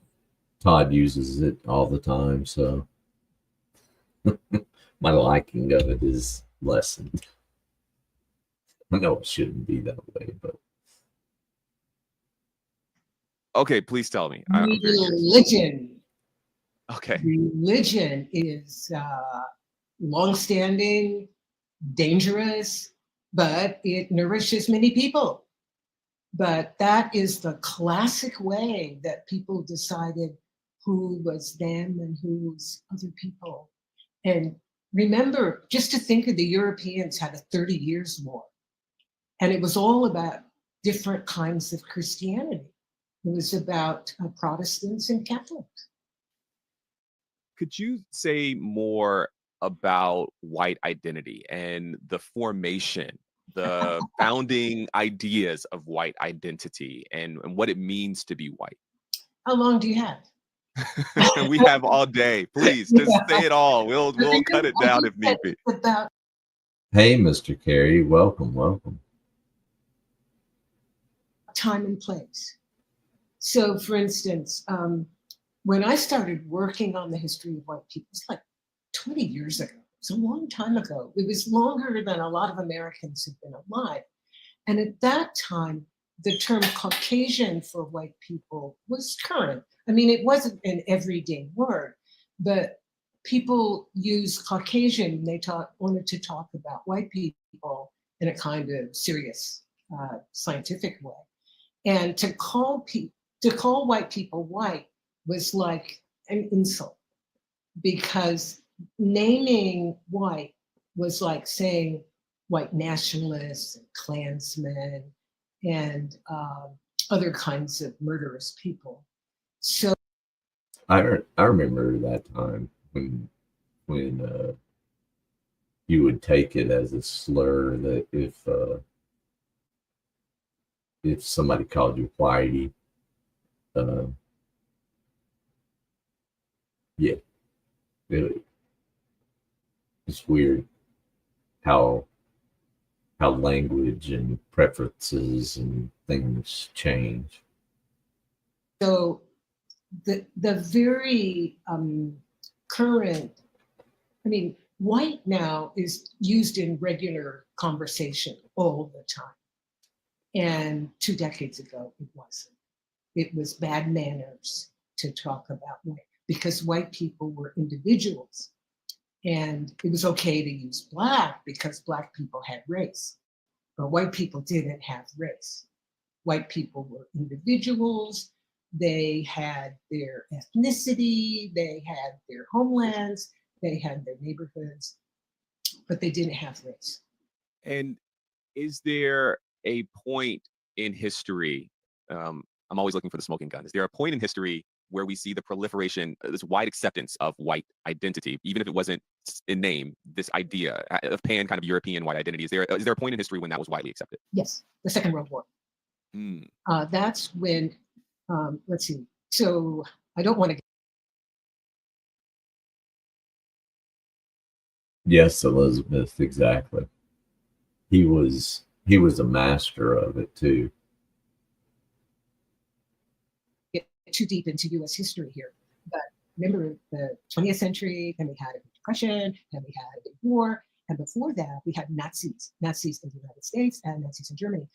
S2: uses it all the time, so my liking of it is lessened. I know it shouldn't be that way, but
S5: okay, please tell me.
S6: Religion.
S5: Okay.
S6: Religion is long-standing, dangerous, but it nourishes many people. But that is the classic way that people decided who was them and who was other people. And remember, just to think of the Europeans had a 30 Years' War, and it was all about different kinds of Christianity. It was about Protestants and Catholics.
S5: Could you say more about white identity and the formation, the founding ideas of white identity, and what it means to be white?
S6: How long do you have?
S5: We have all day. Please, just say it all. We'll cut it down if need be.
S2: Hey, Mr. Carey, welcome.
S6: Time and place. So, for instance, when I started working on the history of white people, it's like 20 years ago. It's a long time ago. It was longer than a lot of Americans have been alive. And at that time, the term Caucasian for white people was current. I mean, it wasn't an everyday word, but people used Caucasian. They wanted to talk about white people in a kind of serious, scientific way. And to call white people white was like an insult, because naming white was like saying white nationalists, Klansmen, and other kinds of murderous people. So
S2: I remember that time when you would take it as a slur that if somebody called you whitey, uh, yeah, it's weird how language and preferences and things change.
S6: So the very current, I mean, white now is used in regular conversation all the time. And 2 decades ago, it wasn't. It was bad manners to talk about white because white people were individuals. And it was okay to use black because black people had race. But white people didn't have race. White people were individuals. They had their ethnicity, they had their homelands, they had their neighborhoods, but they didn't have race.
S5: And is there a point in history? I'm always looking for the smoking gun. Is there a point in history where we see the proliferation, this wide acceptance of white identity, even if it wasn't in name, this idea of pan kind of European white identity? Is there a point in history when that was widely accepted?
S6: Yes, the Second World War. That's when, let's see. So I don't want to.
S2: Yes, Elizabeth, exactly. He was a master of it too.
S6: Get too deep into U.S. history here, but remember the 20th century, then we had a Depression, then we had a big war, and before that we had Nazis in the United States and Nazis in Germany.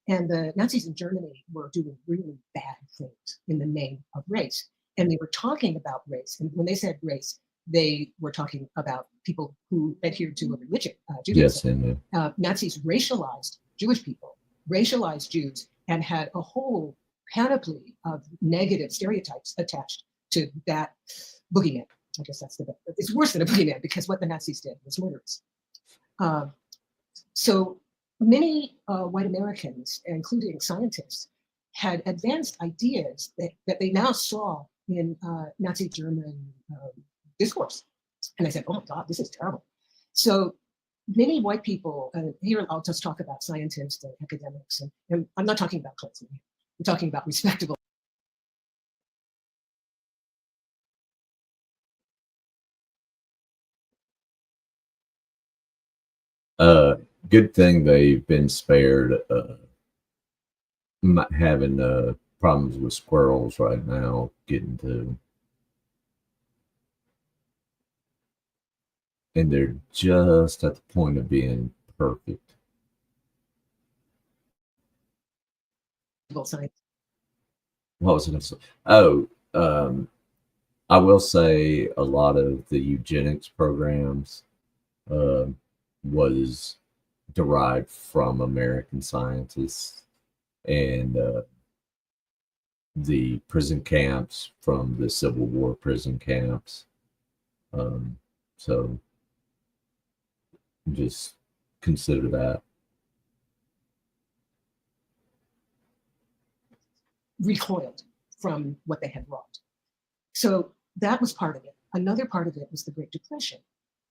S6: And the Nazis in Germany were doing really bad things in the name of race. And they were talking about race. And when they said race, they were talking about people who adhered to a religion, Judaism.
S2: Yes,
S6: Nazis racialized Jewish people, racialized Jews, and had a whole panoply of negative stereotypes attached to that boogeyman. I guess that's it's worse than a boogeyman because what the Nazis did was murderous. So many white Americans, including scientists, had advanced ideas that they now saw in Nazi German discourse. And they said, oh my God, this is terrible. So many white people, here I'll just talk about scientists and academics, and I'm not talking about Clinton. I'm talking about respectable.
S2: Good thing they've been spared having problems with squirrels right now getting to them. And they're just at the point of being perfect.
S6: Science.
S2: What was I going to say? Oh, I will say a lot of the eugenics programs was derived from American scientists, and the prison camps from the Civil War prison camps. So just consider that.
S6: Recoiled from what they had wrought. So that was part of it. Another part of it was the Great Depression,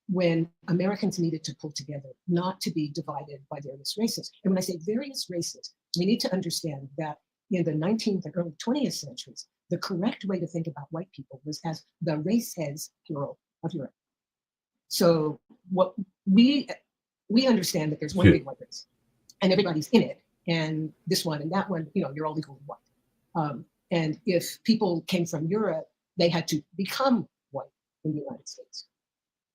S6: when Americans needed to pull together, not to be divided by various races. And when I say various races, we need to understand that in the 19th and early 20th centuries, the correct way to think about white people was as the races, plural, of Europe. So what we understand that there's one big white race, and everybody's in it, and this one and that one, you're all equally white. And if people came from Europe, they had to become white in the United States.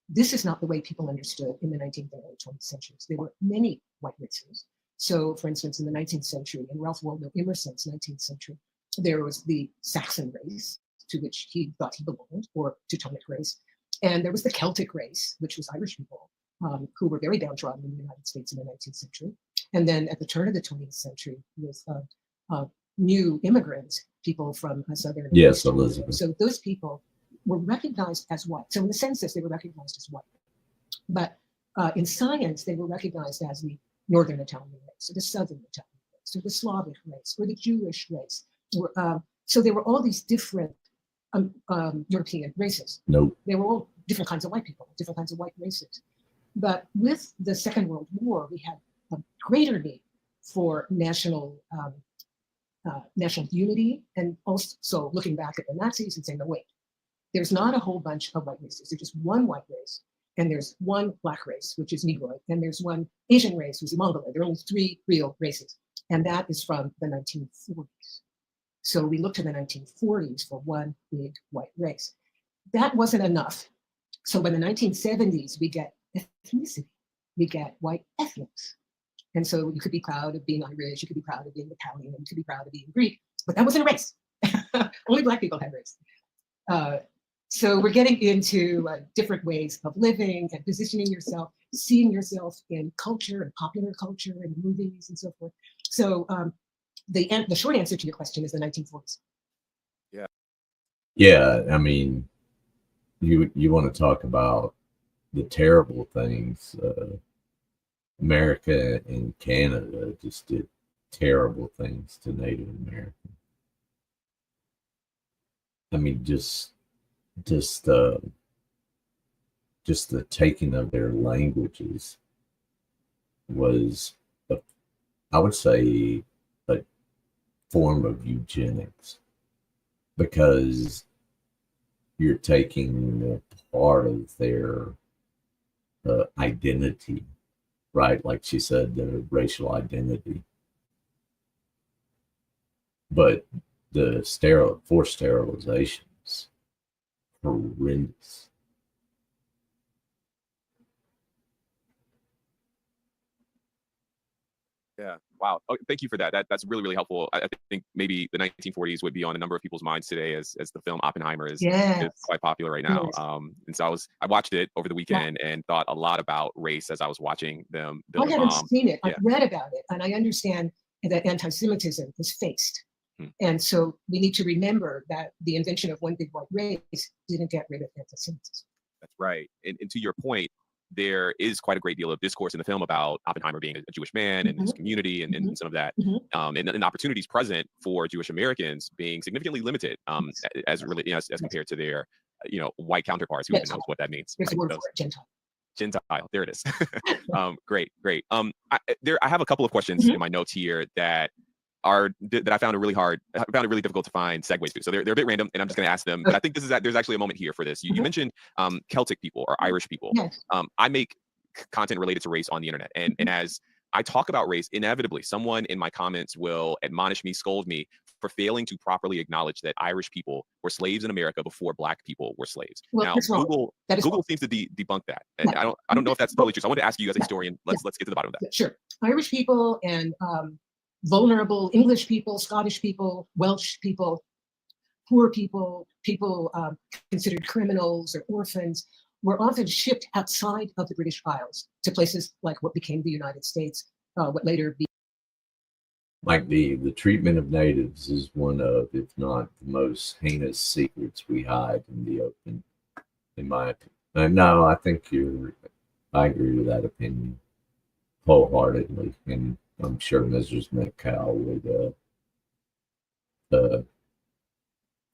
S6: This is not the way people understood in the 19th and early 20th centuries. There were many white races. So, for instance, in the 19th century, in Ralph Waldo Emerson's 19th century, there was the Saxon race, to which he thought he belonged, or Teutonic race. And there was the Celtic race, which was Irish people, who were very downtrodden in the United States in the 19th century. And then at the turn of the 20th century, with new immigrants, people from southern.
S2: Yes, Elizabeth.
S6: So those people were recognized as white. So in the census, they were recognized as white. But In science, they were recognized as the Northern Italian race, or the Southern Italian race, or the Slavic race, or the Jewish race. So there were all these different European races.
S2: Nope.
S6: They were all different kinds of white people, different kinds of white races. But with the Second World War, we had a greater need for national unity, and also looking back at the Nazis and saying, no, wait, there's not a whole bunch of white races. There's just one white race, and there's one black race, which is Negroid, and there's one Asian race, which is Mongoloid. There are only 3 real races, and that is from the 1940s. So we look to the 1940s for one big white race. That wasn't enough. So by the 1970s, we get ethnicity. We get white ethnics. And so you could be proud of being Irish, you could be proud of being Italian, you could be proud of being Greek, but that wasn't a race. Only Black people had race. So we're getting into different ways of living and positioning yourself, seeing yourself in culture and popular culture and movies and so forth. So the short answer to your question is the 1940s.
S2: Yeah, I mean, you want to talk about the terrible things. America and Canada just did terrible things to Native Americans. I mean, just the taking of their languages was, I would say, a form of eugenics, because you're taking a part of their identity, right? Like she said, the racial identity. But the forced sterilizations, horrendous.
S5: Yeah. Wow. Oh, thank you for that. That's really, really helpful. I think maybe the 1940s would be on a number of people's minds today, as the film Oppenheimer is quite popular right now.
S6: Yes.
S5: And so I watched it over the weekend and thought a lot about race as I was watching them build
S6: I
S5: a
S6: haven't
S5: bomb.
S6: seen it. I've read about it, and I understand that anti-Semitism is faced. And so we need to remember that the invention of one big white race didn't get rid of anti-Semitism.
S5: That's right. And to your point, there is quite a great deal of discourse in the film about Oppenheimer being a Jewish man and his community and some of that, and opportunities present for Jewish Americans being significantly limited as compared to their white counterparts. Who even knows what that means?
S6: There's a word for it, Gentile.
S5: Gentile. There it is. Great. I have a couple of questions in my notes here that I found it really difficult to find segues to. So they're a bit random, and I'm just going to ask them. But I think there's actually a moment here for this. You mentioned Celtic people or Irish people.
S6: Yes.
S5: I make content related to race on the internet, and as I talk about race, inevitably someone in my comments will admonish me, scold me for failing to properly acknowledge that Irish people were slaves in America before Black people were slaves.
S6: Well,
S5: now,
S6: that's wrong.
S5: Google seems to debunk that, and I don't know if that's totally true. So I want to ask you as a historian. Let's get to the bottom of that.
S6: Sure. Irish people and vulnerable English people, Scottish people, Welsh people, poor people, people considered criminals or orphans, were often shipped outside of the British Isles to places like what became the United States, what later became.
S2: Like the treatment of natives is one of, if not the most heinous secrets we hide in the open, in my opinion. No, I think I agree with that opinion wholeheartedly, and I'm sure Mrs. McCall would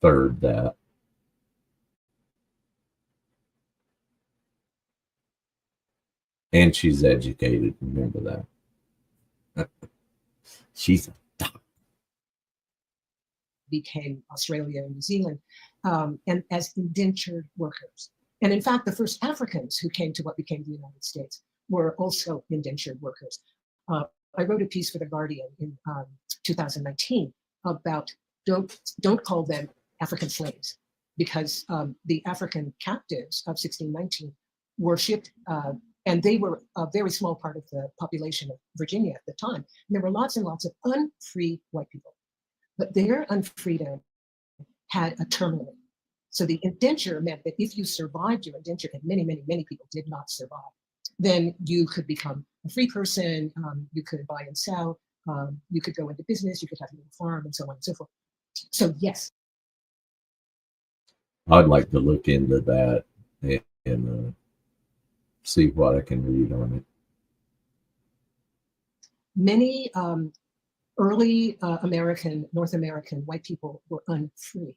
S2: third that. And she's educated, remember that. She's a doctor.
S6: Became Australia and New Zealand, and as indentured workers. And in fact, the first Africans who came to what became the United States were also indentured workers. I wrote a piece for The Guardian in 2019 about don't call them African slaves, because the African captives of 1619 were shipped, and they were a very small part of the population of Virginia at the time. And there were lots and lots of unfree white people, but their unfreedom had a term limit. So the indenture meant that if you survived your indenture, and many, many, many people did not survive, then you could become a free person, you could buy and sell, you could go into business, you could have a little farm, and so on and so forth. So yes.
S2: I'd like to look into that and see what I can read on it.
S6: Many early North American white people were unfree,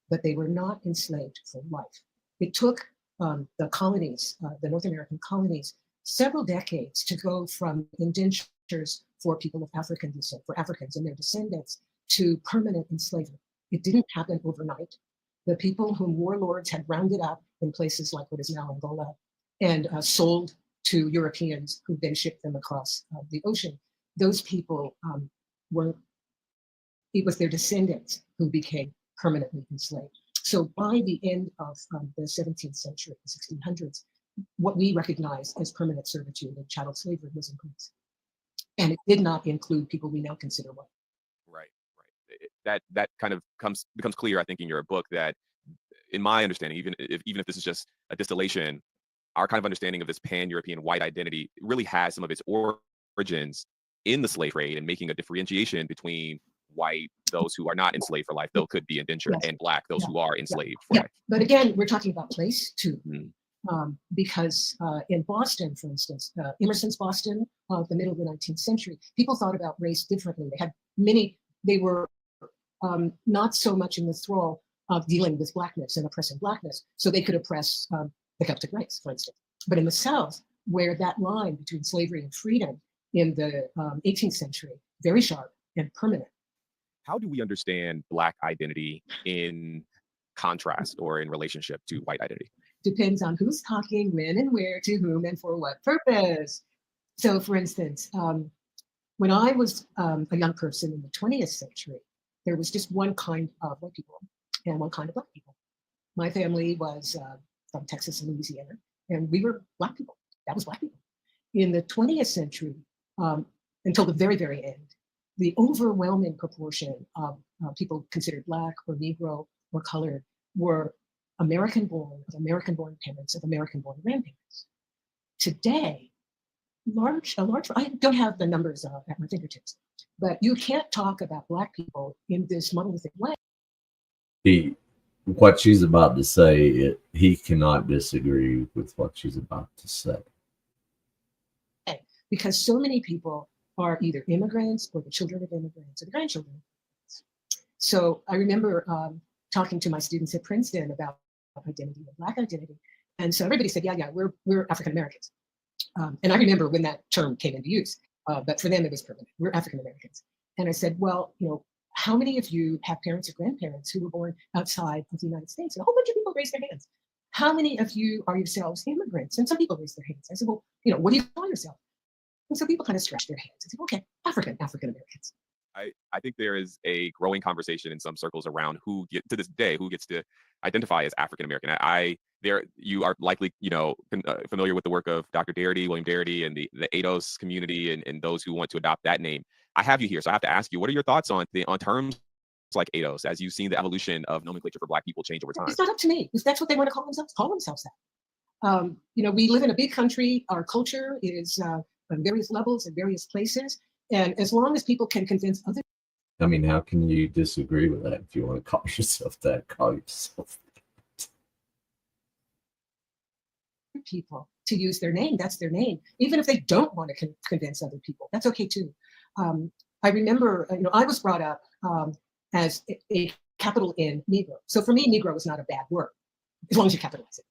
S6: but they were not enslaved for life. It took the colonies, the North American colonies, several decades to go from indentures for people of African descent, for Africans and their descendants, to permanent enslavement. It didn't happen overnight. The people whom warlords had rounded up in places like what is now Angola and sold to Europeans who then shipped them across the ocean, those people it was their descendants who became permanently enslaved. So by the end of the 17th century, the 1600s, what we recognize as permanent servitude and chattel slavery was in place. And it did not include people we now consider white.
S5: Right, right. That kind of becomes clear, I think, in your book, that in my understanding, even if this is just a distillation, our kind of understanding of this pan-European white identity really has some of its origins in the slave trade and making a differentiation between white, those who are not enslaved for life, those could be indentured,
S6: Yes.
S5: and black, those who are enslaved for
S6: Yeah.
S5: life.
S6: But again, we're talking about place too.
S5: Mm.
S6: Because in Boston, for instance, Emerson's Boston of the middle of the 19th century, people thought about race differently. They were not so much in the thrall of dealing with blackness and oppressing blackness, so they could oppress the Celtic race, for instance. But in the South, where that line between slavery and freedom in the 18th century, very sharp and permanent.
S5: How do we understand Black identity in contrast or in relationship to white identity?
S6: Depends on who's talking, when and where, to whom, and for what purpose. So, for instance, when I was a young person in the 20th century, there was just one kind of white people and one kind of Black people. My family was from Texas and Louisiana, and we were Black people. That was Black people. In the 20th century, until the very, very end, the overwhelming proportion of people considered Black or Negro or colored were American-born, of American-born parents, of American-born grandparents. Today, I don't have the numbers at my fingertips, but you can't talk about Black people in this monolithic way.
S2: What she's about to say, he cannot disagree with what she's about to say.
S6: Because so many people are either immigrants or the children of immigrants or the grandchildren of immigrants. So I remember talking to my students at Princeton about identity and Black identity. And so everybody said, yeah, we're African Americans. And I remember when that term came into use, but for them it was permanent. We're African Americans. And I said, well, how many of you have parents or grandparents who were born outside of the United States? And a whole bunch of people raised their hands. How many of you are yourselves immigrants? And some people raised their hands. I said, well, what do you call yourself? And so people kind of stretch their hands and say, okay, African Americans.
S5: I think there is a growing conversation in some circles around who gets to identify as African American. You are likely, familiar with the work of Dr. Darity, William Darity, and the ADOS community and those who want to adopt that name. I have you here, so I have to ask you, what are your thoughts on terms like ADOS, as you've seen the evolution of nomenclature for Black people change over time?
S6: It's not up to me. If that's what they want to call themselves that. We live in a big country. Our culture is on various levels in various places. And as long as people can convince other
S2: I mean, how can you disagree with that? If you want to call yourself that, call yourself that.
S6: People to use their name, that's their name. Even if they don't want to convince other people, that's okay too. I remember, I was brought up as a capital N Negro. So for me, Negro is not a bad word, as long as you capitalize it.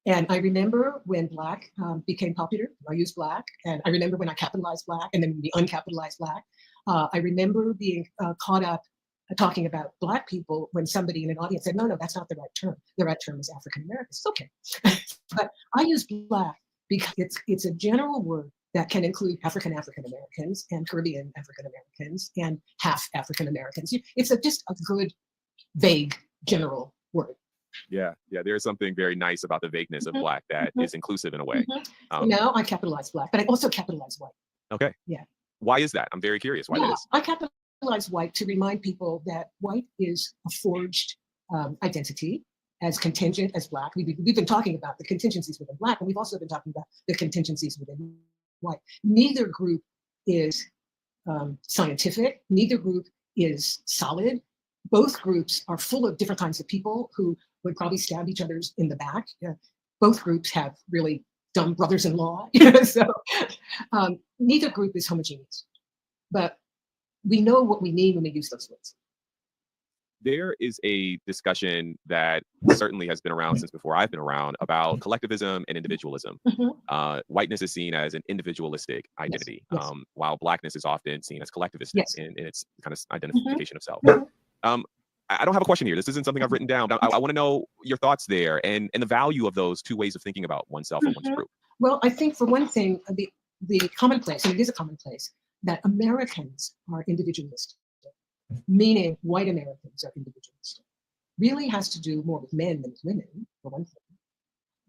S6: And I remember when Black became popular, I used Black. And I remember when I capitalized Black and then the uncapitalized Black. I remember being caught up talking about Black people when somebody in an audience said, no, that's not the right term. The right term is African Americans. It's okay. But I use Black because it's a general word that can include African Americans and Caribbean African Americans and half African Americans. It's just a good, vague, general word.
S5: Yeah. There is something very nice about the vagueness of Black that is inclusive in a way.
S6: Now I capitalize Black, but I also capitalize white.
S5: Okay.
S6: Yeah.
S5: Why is that? I'm very curious why that is.
S6: I capitalize white to remind people that white is a forged identity, as contingent as Black. We've been talking about the contingencies within Black, and we've also been talking about the contingencies within white. Neither group is scientific. Neither group is solid. Both groups are full of different kinds of people who would probably stab each other in the back. Both groups have really dumb brothers-in-law. So neither group is homogeneous, but we know what we mean when we use those words.
S5: There is a discussion that certainly has been around since before I've been around about collectivism and individualism. Whiteness is seen as an individualistic identity,
S6: yes.
S5: while blackness is often seen as collectivistic
S6: Yes.
S5: in its kind of identification of self. I don't have a question here. This isn't something I've written down. I want to know your thoughts there and the value of those two ways of thinking about oneself and one's group.
S6: Well, I think for one thing, the commonplace, and it is a commonplace, that Americans are individualistic, meaning white Americans are individualistic, really has to do more with men than with women, for one thing.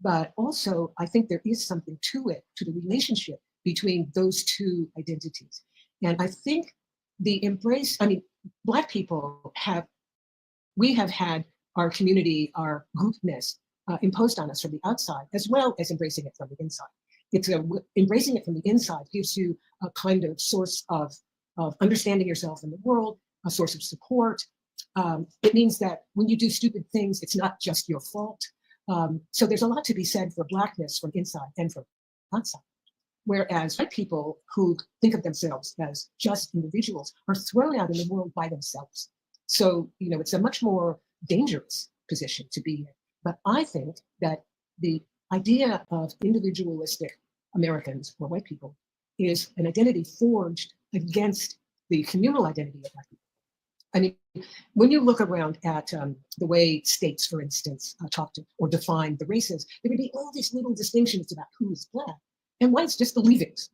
S6: But also, I think there is something to it, to the relationship between those two identities. And I think the embrace, I mean, Black people we have had our community, our groupness imposed on us from the outside, as well as embracing it from the inside. Embracing it from the inside gives you a kind of source of understanding yourself in the world, a source of support. It means that when you do stupid things, it's not just your fault. So there's a lot to be said for Blackness from inside and from outside. Whereas white people who think of themselves as just individuals are thrown out in the world by themselves. So, it's a much more dangerous position to be in. But I think that the idea of individualistic Americans or white people is an identity forged against the communal identity of Black people. I mean, when you look around at the way states, for instance, talk to or define the races, there would be all these little distinctions about who is Black, and white's just the leavings.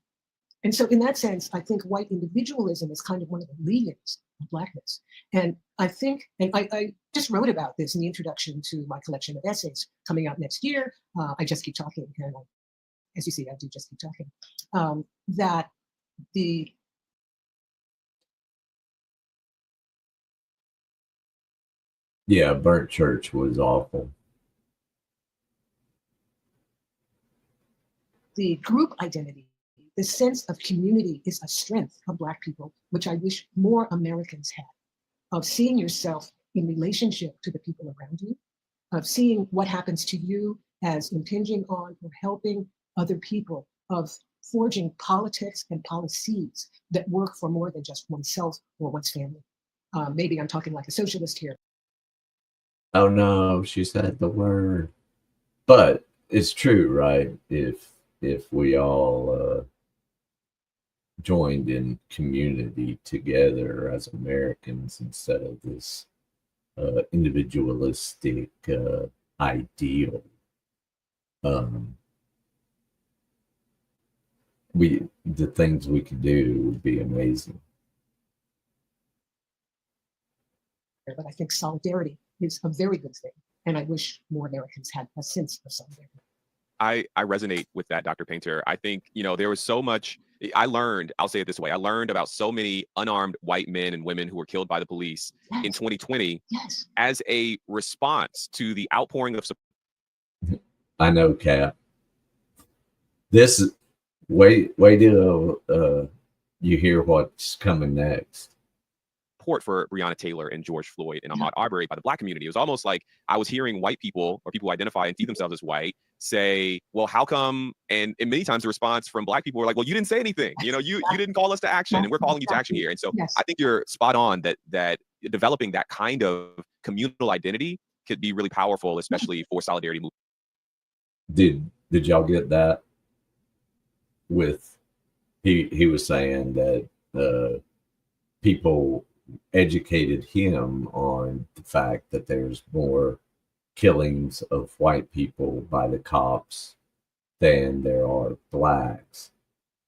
S6: And so in that sense, I think white individualism is kind of one of the leavings of Blackness. And I think, and I just wrote about this in the introduction to my collection of essays coming out next year. I Just Keep Talking, and as you see, I do just keep talking, that the
S2: Yeah, Burnt Church was awful.
S6: the group identity, the sense of community is a strength of Black people, which I wish more Americans had, of seeing yourself in relationship to the people around you, of seeing what happens to you as impinging on or helping other people, of forging politics and policies that work for more than just oneself or one's family. Maybe I'm talking like a socialist here.
S2: Oh no, she said the word. But it's true, right? If we all joined in community together as Americans instead of this individualistic ideal, the things we could do would be amazing.
S6: But I think solidarity is a very good thing. And I wish more Americans had a sense of solidarity.
S5: I resonate with that, Dr. Painter. I think, there was so much I'll say it this way. I learned about so many unarmed white men and women who were killed by the police in 2020 as a response to the outpouring of support.
S2: I know, Cap. This is wait till you hear what's coming next.
S5: Support for Breonna Taylor and George Floyd and Ahmaud Arbery by the Black community. It was almost like I was hearing white people or people who identify and see themselves as white say, well, how come? And many times the response from Black people were like, well, you didn't say anything. You didn't call us to action, and we're calling you to action here. And so I think you're spot on that developing that kind of communal identity could be really powerful, especially for solidarity movement.
S2: Did y'all get that? With he was saying that people educated him on the fact that there's more killings of white people by the cops than there are Blacks,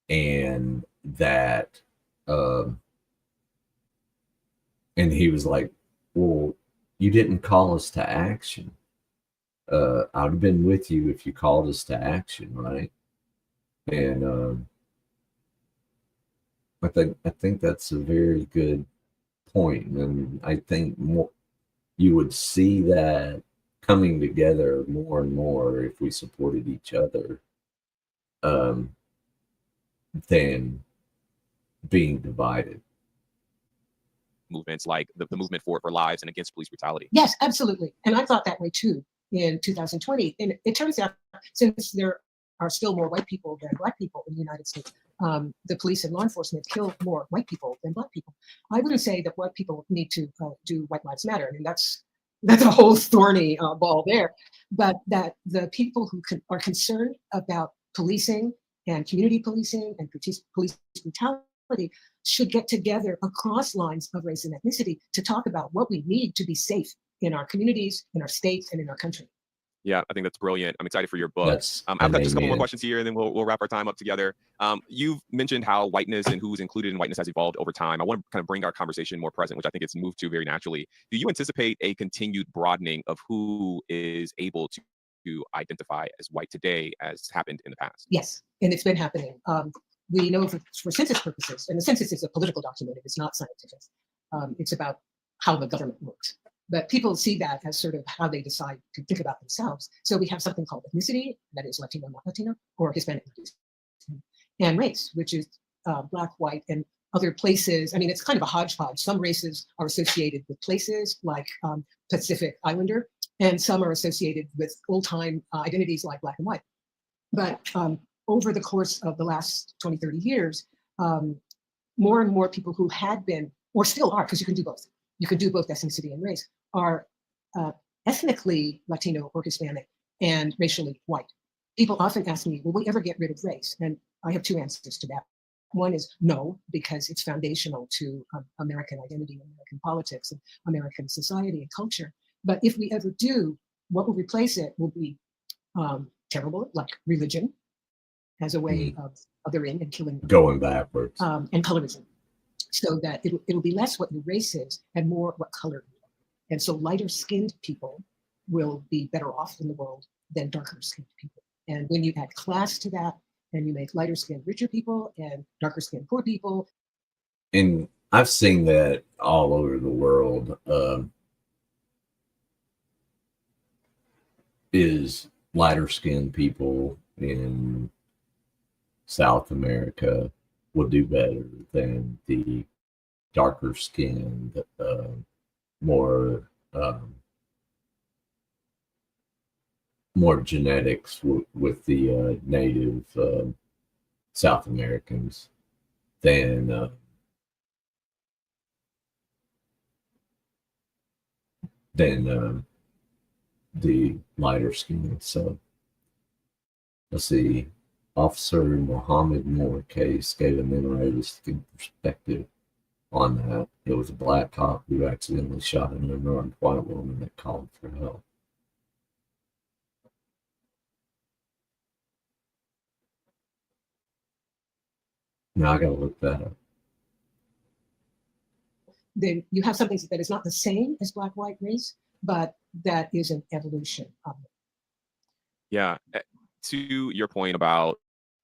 S2: and that and he was like, well, you didn't call us to action. I'd have been with you if you called us to action, right? And I think that's a very good point, and I think more you would see that coming together more and more if we supported each other than being divided.
S5: Movements like the movement for lives and against police brutality.
S6: Yes, absolutely. And I thought that way too in 2020. And it turns out, since there are still more white people than black people in the United States. The police and law enforcement kill more white people than black people. I wouldn't say that white people need to do White Lives Matter. I mean, that's a whole thorny ball there. But that the people who are concerned about policing and community policing and police brutality should get together across lines of race and ethnicity to talk about what we need to be safe in our communities, in our states, and in our country.
S5: Yeah, I think that's brilliant. I'm excited for your book.
S2: That's
S5: I've got just a couple more
S2: amen.
S5: questions here, and then we'll wrap our time up together. You've mentioned how whiteness and who's included in whiteness has evolved over time. I want to kind of bring our conversation more present, which I think it's moved to very naturally. Do you anticipate a continued broadening of who is able to identify as white today as happened in the past?
S6: Yes, and it's been happening. We know for census purposes, and the census is a political document, it's not scientific. It's about how the government works. But people see that as sort of how they decide to think about themselves. So we have something called ethnicity, that is Latino, not Latino, or Hispanic, and race, which is black, white, and other places. I mean, it's kind of a hodgepodge. Some races are associated with places like Pacific Islander, and some are associated with old-time identities like black and white. But over the course of the last 20, 30 years, more and more people who had been, or still are, because you can do both. You can do both ethnicity and race, are ethnically Latino or Hispanic and racially white. People often ask me, will we ever get rid of race? And I have two answers to that. One is no, because it's foundational to American identity, American politics, and American society and culture. But if we ever do, what will replace it will be terrible, like religion as a way of othering and killing.
S2: Going backwards.
S6: And colorism. So that it'll be less what your race is and more what color you are. And so lighter skinned people will be better off in the world than darker skinned people. And when you add class to that, and you make lighter skinned richer people and darker skinned poor people.
S2: And I've seen that all over the world. Is lighter skinned people in South America will do better than the darker skinned, more genetics with the native South Americans than the lighter skin. So let's see. Officer Mohammed Moore case gave an interesting perspective on that. It was a black cop who accidentally shot an unarmed white woman that called for help. Now I gotta look that up.
S6: Then you have something that is not the same as black-white race, but that is an evolution of it.
S5: Yeah. To your point about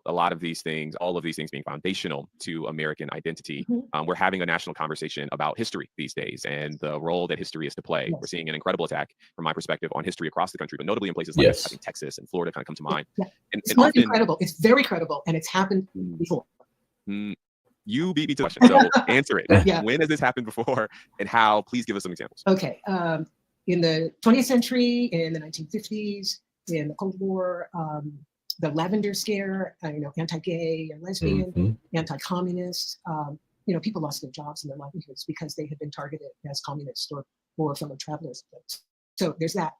S5: a lot of these things, all of these things being foundational to American identity, we're having a national conversation about history these days and the role that history is to play.
S6: Yes.
S5: We're seeing an incredible attack, from my perspective, on history across the country, but notably in places like I think Texas and Florida kind of come to mind.
S6: Yeah.
S5: And
S6: It's not incredible. It's very credible, and it's happened before.
S5: You beat me to the question, so answer it.
S6: Yeah.
S5: When has this happened before, and how? Please give us some examples.
S6: Okay. In the 20th century, in the 1950s, in the Cold War, the Lavender Scare, anti-gay or lesbian, anti-communist, people lost their jobs and their livelihoods because they had been targeted as communists or fellow travelers. So there's that.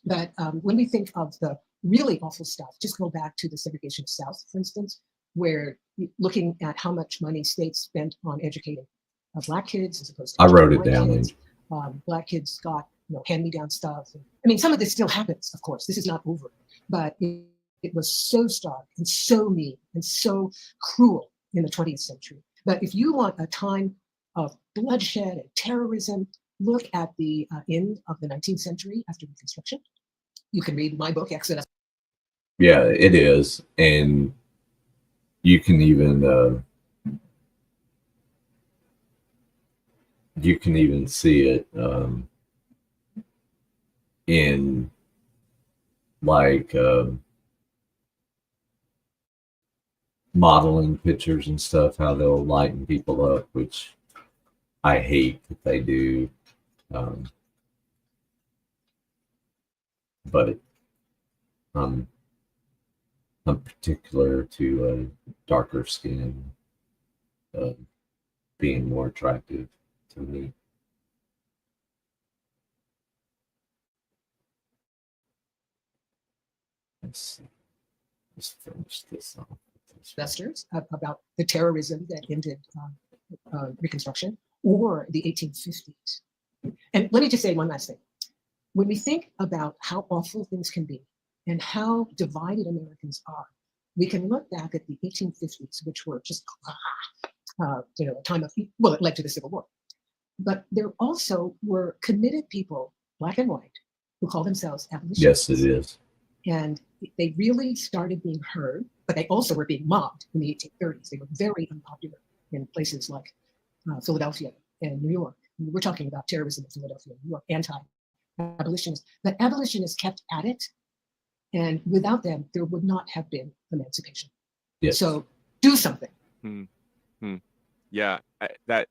S6: But when we think of the really awful stuff, just go back to the segregation of South, for instance, where looking at how much money states spent on educating black kids as opposed to
S2: I wrote it down.
S6: Kids. Black kids got hand-me-down stuff. I mean, some of this still happens, of course. This is not over, but it was so stark and so mean and so cruel in the 20th century. But if you want a time of bloodshed and terrorism, look at the end of the 19th century after Reconstruction. You can read my book, Exodus.
S2: Yeah, it is. And you can even see it in like modeling pictures and stuff, how they'll lighten people up, which I hate that they do. But particular to darker skin being more attractive to me. Let's finish this off.
S6: Investors about the terrorism that ended Reconstruction or the 1850s. And let me just say one last thing. When we think about how awful things can be and how divided Americans are, we can look back at the 1850s, which were just, a time of, well, it led to the Civil War. But there also were committed people, black and white, who call themselves abolitionists.
S2: Yes, it is.
S6: And they really started being heard, but they also were being mobbed in the 1830s. They were very unpopular in places like Philadelphia and New York. We're talking about terrorism in Philadelphia and New York, anti-abolitionists. But abolitionists kept at it. And without them, there would not have been emancipation.
S2: Yes.
S6: So do something.
S5: Yeah, that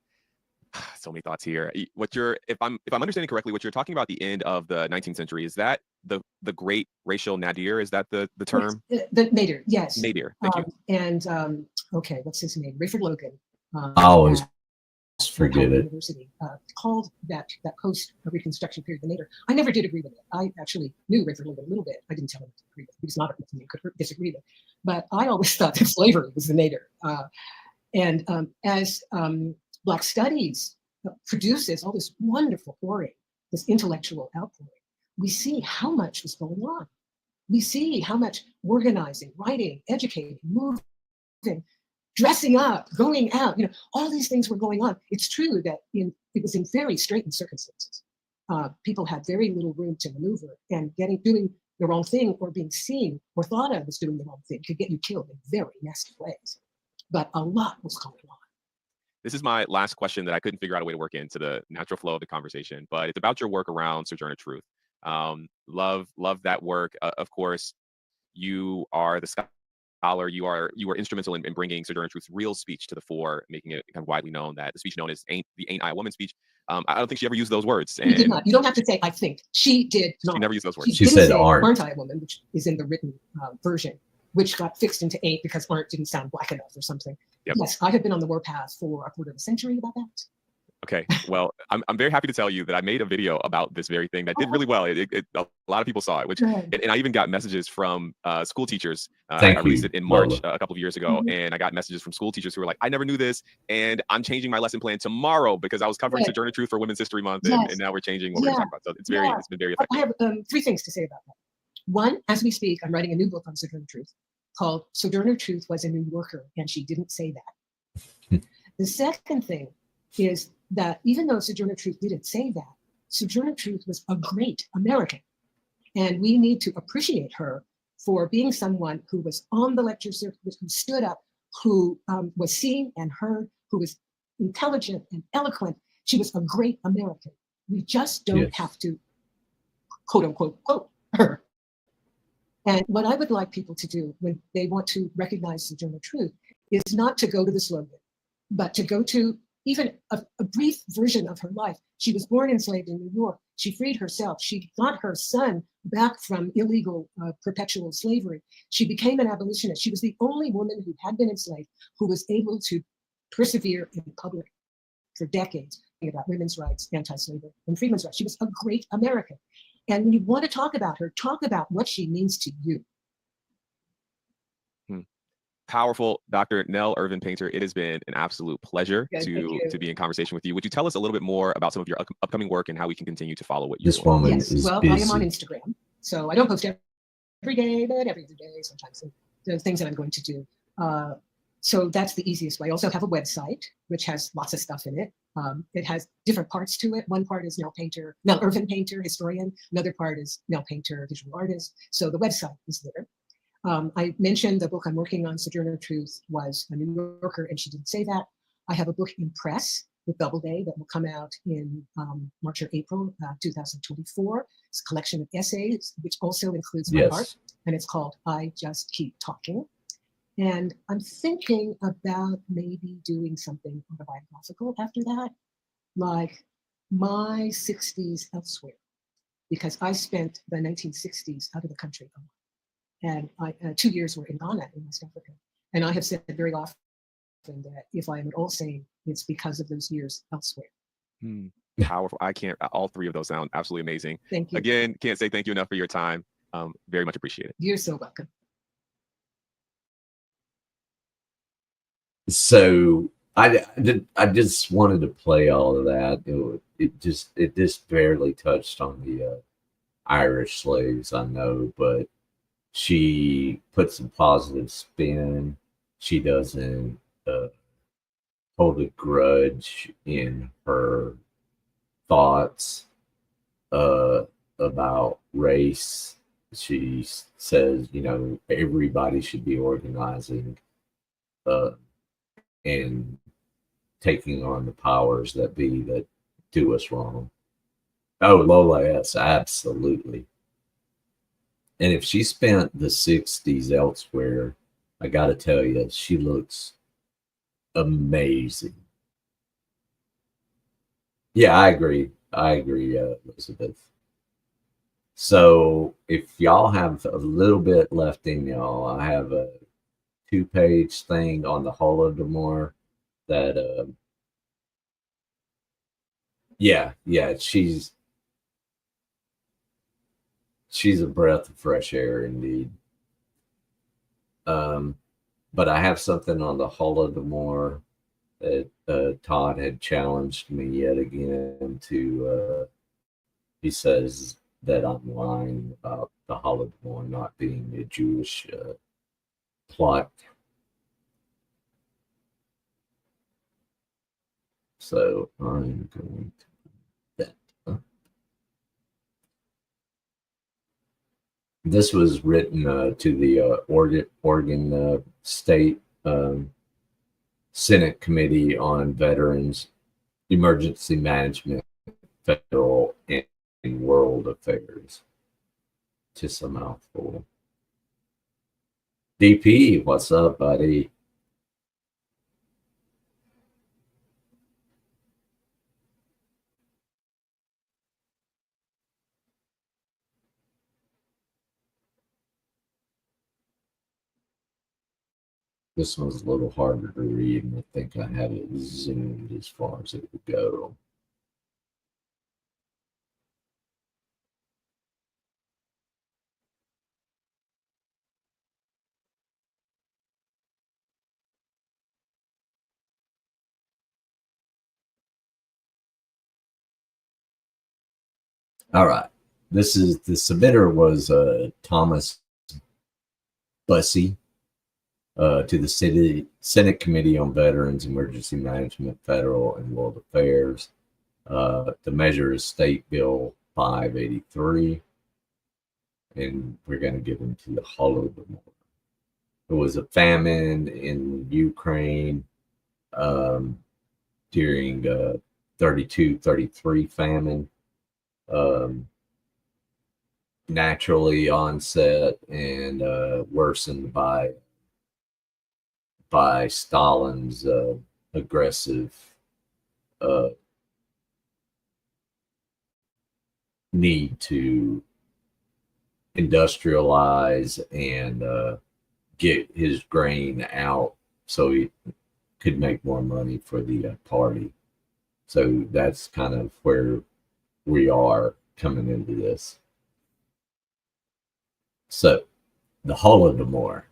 S5: so many thoughts here. If I'm understanding correctly, what you're talking about the end of the 19th century, is that the great racial nadir? Is that the term?
S6: The nadir, yes.
S5: Nadir, thank you.
S6: And okay, what's his name? Rayford Logan.
S2: I always forget it.
S6: University called that post-Reconstruction period the nadir. I never did agree with it. I actually knew Rayford Logan a little bit. I didn't tell him to agree with it. He was not a person you could disagree with. But I always thought that slavery was the nadir. And as Black Studies produces all this wonderful pouring, this intellectual outpouring, we see how much was going on. We see how much organizing, writing, educating, moving, dressing up, going out, all these things were going on. It's true that it was in very straitened circumstances. People had very little room to maneuver, and doing the wrong thing or being seen or thought of as doing the wrong thing could get you killed in very nasty ways. But a lot was going on.
S5: This is my last question that I couldn't figure out a way to work into the natural flow of the conversation, but it's about your work around Sojourner Truth. Love that work. Of course, you are the scholar. You were instrumental in bringing Sojourner Truth's real speech to the fore, making it kind of widely known that the speech known as Ain't I a Woman speech. I don't think she ever used those words.
S6: She did not. You don't have to say I think. She did not.
S5: She never used those words.
S2: She said
S6: say,
S2: aren't
S6: I a woman, which is in the written version, which got fixed into ain't because aren't didn't sound black enough or something. Yep. Yes, I have been on the warpath for a quarter of a century about that.
S5: Okay, well, I'm very happy to tell you that I made a video about this very thing that did really well. A lot of people saw it, and I even got messages from school teachers. I released it in March a couple of years ago, and I got messages from school teachers who were like, "I never knew this, and I'm changing my lesson plan tomorrow because I was covering Sojourner Truth for Women's History Month, and now we're changing what we're talking about." So it's been very effective.
S6: I have 3 things to say about that. One, as we speak, I'm writing a new book on Sojourner Truth called "Sojourner Truth Was a New Yorker, and She Didn't Say That." The second thing is that even though Sojourner Truth didn't say that, Sojourner Truth was a great American. And we need to appreciate her for being someone who was on the lecture circuit, who stood up, who was seen and heard, who was intelligent and eloquent. She was a great American. We just don't have to, quote unquote, quote her. And what I would like people to do when they want to recognize Sojourner Truth is not to go to the slogan, but to go to even a brief version of her life. She was born enslaved in New York. She freed herself. She got her son back from illegal perpetual slavery. She became an abolitionist. She was the only woman who had been enslaved who was able to persevere in public for decades about women's rights, anti-slavery, and freedmen's rights. She was a great American. And when you want to talk about her, talk about what she means to you.
S5: Powerful, Dr. Nell Irvin Painter. It has been an absolute pleasure to be in conversation with you. Would you tell us a little bit more about some of your upcoming work and how we can continue to follow what you're doing?
S2: This woman is
S6: well,
S2: busy.
S6: I am on Instagram, so I don't post every day, but every other day sometimes. The things that I'm going to do. So that's the easiest way. I also have a website which has lots of stuff in it. It has different parts to it. One part is Nell Irvin Painter, historian. Another part is Nell Painter, visual artist. So the website is there. I mentioned the book I'm working on, Sojourner Truth Was a New Yorker, and She Didn't Say That. I have a book in press with Doubleday that will come out in March or April 2024. It's a collection of essays, which also includes my art, and it's called I Just Keep Talking. And I'm thinking about maybe doing something autobiographical after that, like my 60s elsewhere, because I spent the 1960s out of the country a lot. And 2 years were in Ghana, in West Africa. And I have said very often that if I am at all sane, it's because of those years elsewhere.
S5: Powerful. I can't, all three of those sound absolutely amazing.
S6: Thank you.
S5: Again, can't say thank you enough for your time. Very much appreciate it.
S6: You're so welcome.
S2: So I just wanted to play all of that. It just barely touched on the Irish slaves, I know, but she puts a positive spin. She doesn't hold a grudge in her thoughts about race. She says, everybody should be organizing and taking on the powers that be that do us wrong. Oh, Lola, yes, absolutely. And if she spent the 60s elsewhere, I got to tell you, she looks amazing. Yeah, I agree, Elizabeth. So if y'all have a little bit left in y'all, I have a 2-page thing on the Holodomor that, yeah, she's a breath of fresh air indeed. But I have something on the Holodomor that Todd had challenged me yet again to. He says that I'm lying about the Holodomor not being a Jewish plot. So I'm going to put that up. This was written to the Oregon State Senate Committee on Veterans, Emergency Management, Federal, and World Affairs. Just a mouthful. DP, what's up, buddy? This one's a little harder to read, and I think I have it zoomed as far as it would go. All right. This is the submitter was Thomas Bussey to the Senate Committee on Veterans, Emergency Management, Federal, and World Affairs. The measure is State Bill 583, and we're going to get into the Holodomor. There was a famine in Ukraine during 32-33 famine. Naturally onset and worsened by Stalin's aggressive need to industrialize and get his grain out so he could make more money for the party. So that's kind of where we are coming into this. So the Holodomor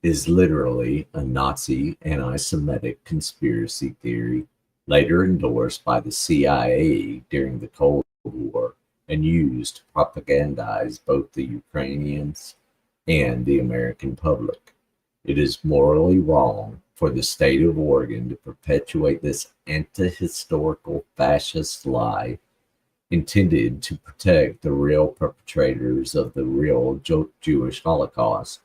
S2: is literally a Nazi anti-Semitic conspiracy theory later endorsed by the CIA during the Cold War and used to propagandize both the Ukrainians and the American public. It is morally wrong for the state of Oregon to perpetuate this anti-historical fascist lie intended to protect the real perpetrators of the real Jewish Holocaust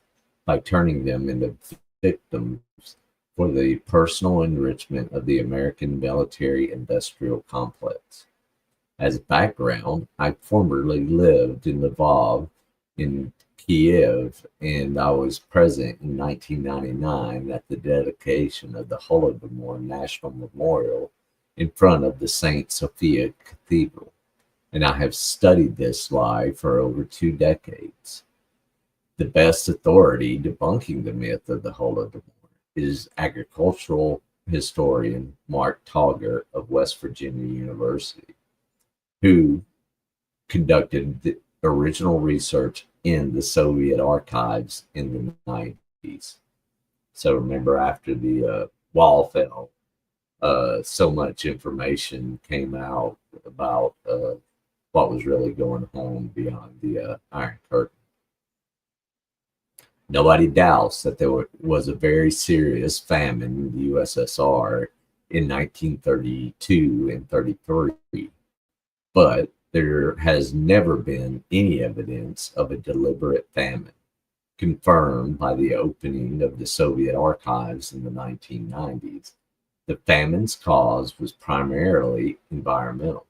S2: by turning them into victims for the personal enrichment of the American military-industrial complex. As background, I formerly lived in Lvov, in Kiev, and I was present in 1999 at the dedication of the Holodomor National Memorial in front of the St. Sophia Cathedral, and I have studied this lie for over 2 decades. The best authority debunking the myth of the Holodomor is agricultural historian Mark Taugert of West Virginia University, who conducted the original research in the Soviet archives in the 90s. So remember, after the wall fell, so much information came out about what was really going on beyond the Iron Curtain. Nobody doubts that there was a very serious famine in the USSR in 1932 and 33, but there has never been any evidence of a deliberate famine, confirmed by the opening of the Soviet archives in the 1990s. The famine's cause was primarily environmental.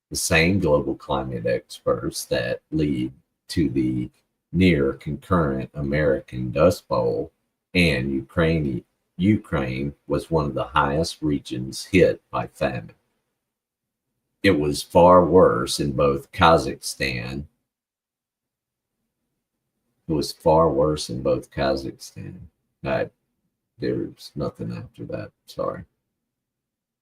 S2: The same global climate experts that lead to the near concurrent American Dust Bowl and Ukraine was one of the highest regions hit by famine. It was far worse in both Kazakhstan. There's nothing after that. Sorry.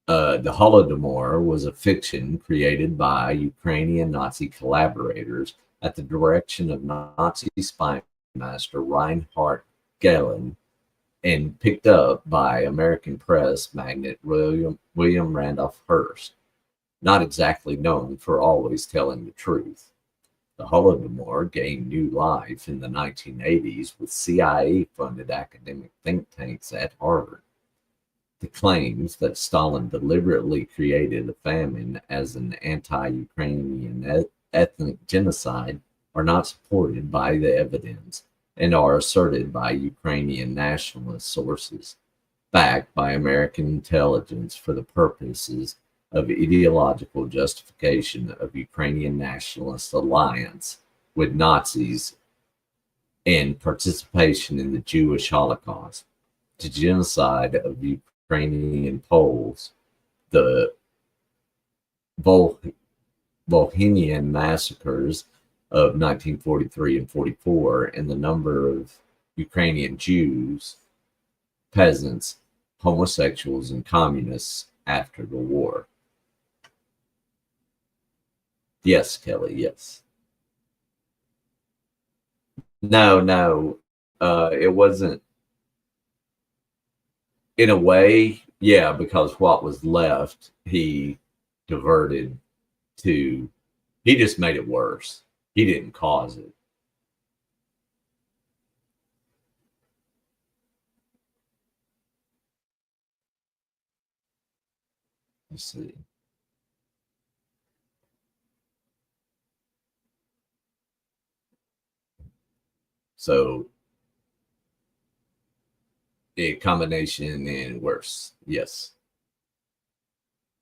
S2: The Holodomor was a fiction created by Ukrainian Nazi collaborators at the direction of Nazi spy master Reinhard Gehlen and picked up by American press magnate William Randolph Hearst, not exactly known for always telling the truth. The Holodomor gained new life in the 1980s with CIA-funded academic think tanks at Harvard. The claims that Stalin deliberately created a famine as an anti-Ukrainian ethnic genocide are not supported by the evidence and are asserted by Ukrainian nationalist sources, backed by American intelligence for the purposes of ideological justification of Ukrainian nationalist alliance with Nazis and participation in the Jewish Holocaust, the genocide of Ukrainian Poles, the Volhynian massacres of 1943 and 44, and the number of Ukrainian Jews, peasants, homosexuals, and communists after the war. Yes, Kelly, yes. No, it wasn't. In a way, yeah, because what was left, he diverted to, he just made it worse. He didn't cause it. Let's see. So, a combination and worse, yes.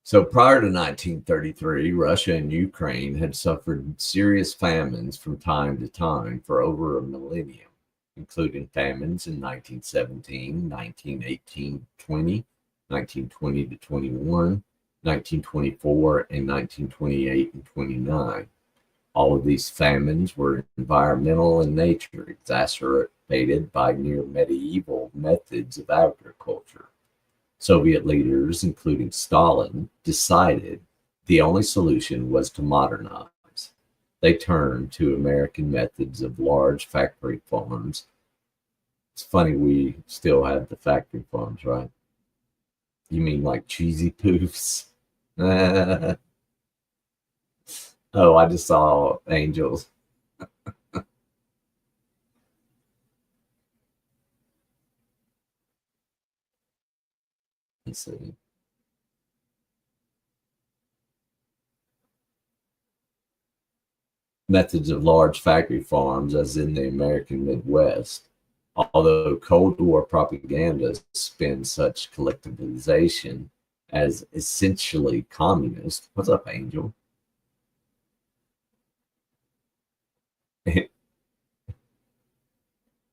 S2: So prior to 1933, Russia and Ukraine had suffered serious famines from time to time for over a millennium, including famines in 1917, 1918, 20, 1920 to 21, 1924, and 1928 and 29. All of these famines were environmental in nature, exacerbated by near medieval methods of agriculture. Soviet leaders, including Stalin, decided the only solution was to modernize. They turned to American methods of large factory farms. It's funny we still have the factory farms, right? You mean like cheesy poofs? Oh, I just saw angels. Let's see. Methods of large factory farms, as in the American Midwest. Although Cold War propaganda spins such collectivization as essentially communist. What's up, Angel?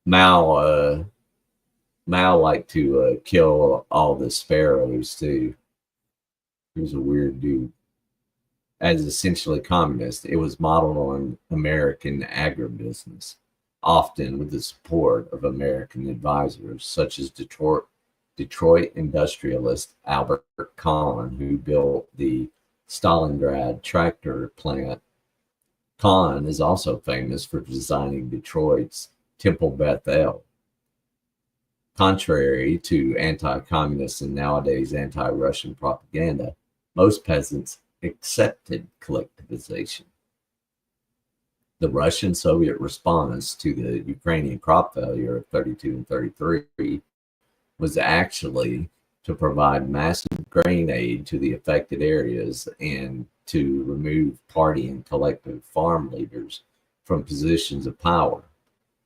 S2: Mao liked to kill all the sparrows too. He was a weird dude. As essentially communist, it was modeled on American agribusiness. often with the support of American advisors such as Detroit industrialist Albert Kahn, who built the Stalingrad tractor plant. Kahn is also famous for designing Detroit's Temple Beth El. Contrary to anti-communist and nowadays anti-Russian propaganda, most peasants accepted collectivization. The Russian-Soviet response to the Ukrainian crop failure of 32 and 33 was actually to provide massive grain aid to the affected areas and to remove party and collective farm leaders from positions of power.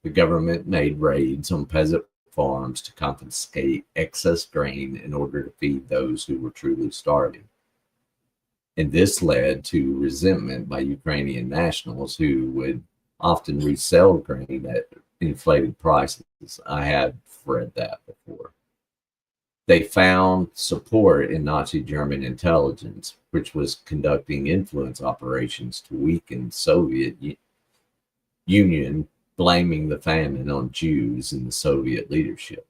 S2: The government made raids on peasant farms to confiscate excess grain in order to feed those who were truly starving. And this led to resentment by Ukrainian nationals who would often resell grain at inflated prices. I have read that before. They found support in Nazi German intelligence, which was conducting influence operations to weaken Soviet Union, blaming the famine on Jews and the Soviet leadership.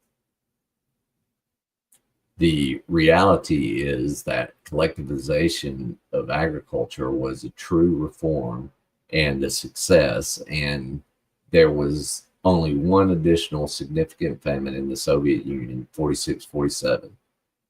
S2: The reality is that collectivization of agriculture was a true reform and a success, and there was only one additional significant famine in the Soviet Union, 46-47.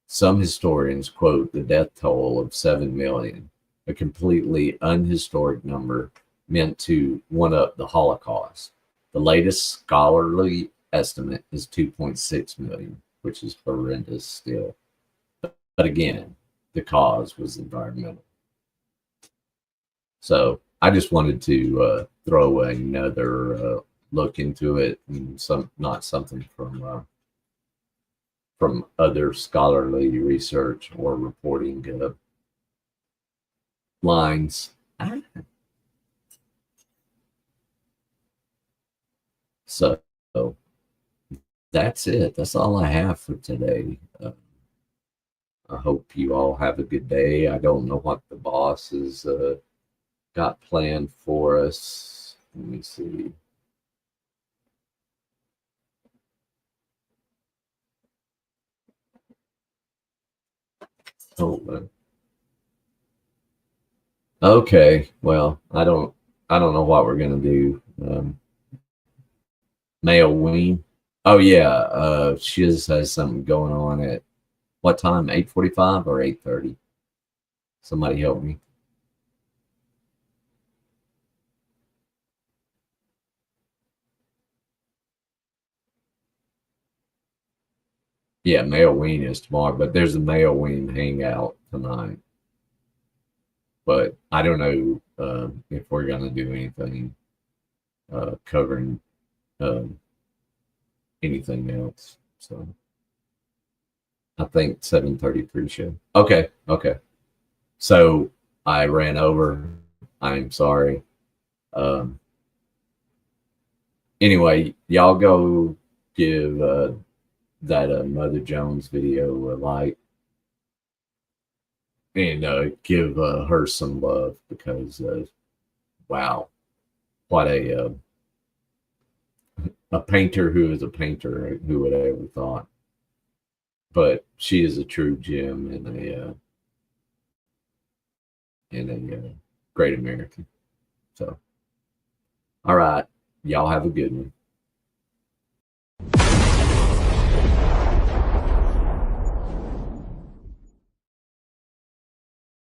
S2: Some historians quote the death toll of 7 million, a completely unhistoric number meant to one-up the Holocaust. The latest scholarly estimate is 2.6 million, which is horrendous still. But again, the cause was environmental. So I just wanted to throw another look into it, and not something from other scholarly research or reporting lines. So that's it. That's all I have for today. I hope you all have a good day. I don't know what the boss has got planned for us. Let me see. Oh, okay. Well, I don't know what we're gonna do. Male Ween. Oh yeah, Shiz has something going on at what time? 8:45 or 8:30? Somebody help me. Yeah, Male Ween is tomorrow, but there's a Male Ween hangout tonight. But I don't know if we're gonna do anything covering anything else. So I think 7:30 pre-show. Okay. So I ran over. I'm sorry. Anyway, y'all go give that Mother Jones video a like, and give her some love, because wow, what a painter who is a painter. Who would have ever thought? But she is a true gem and a great American. So, all right, y'all have a good one.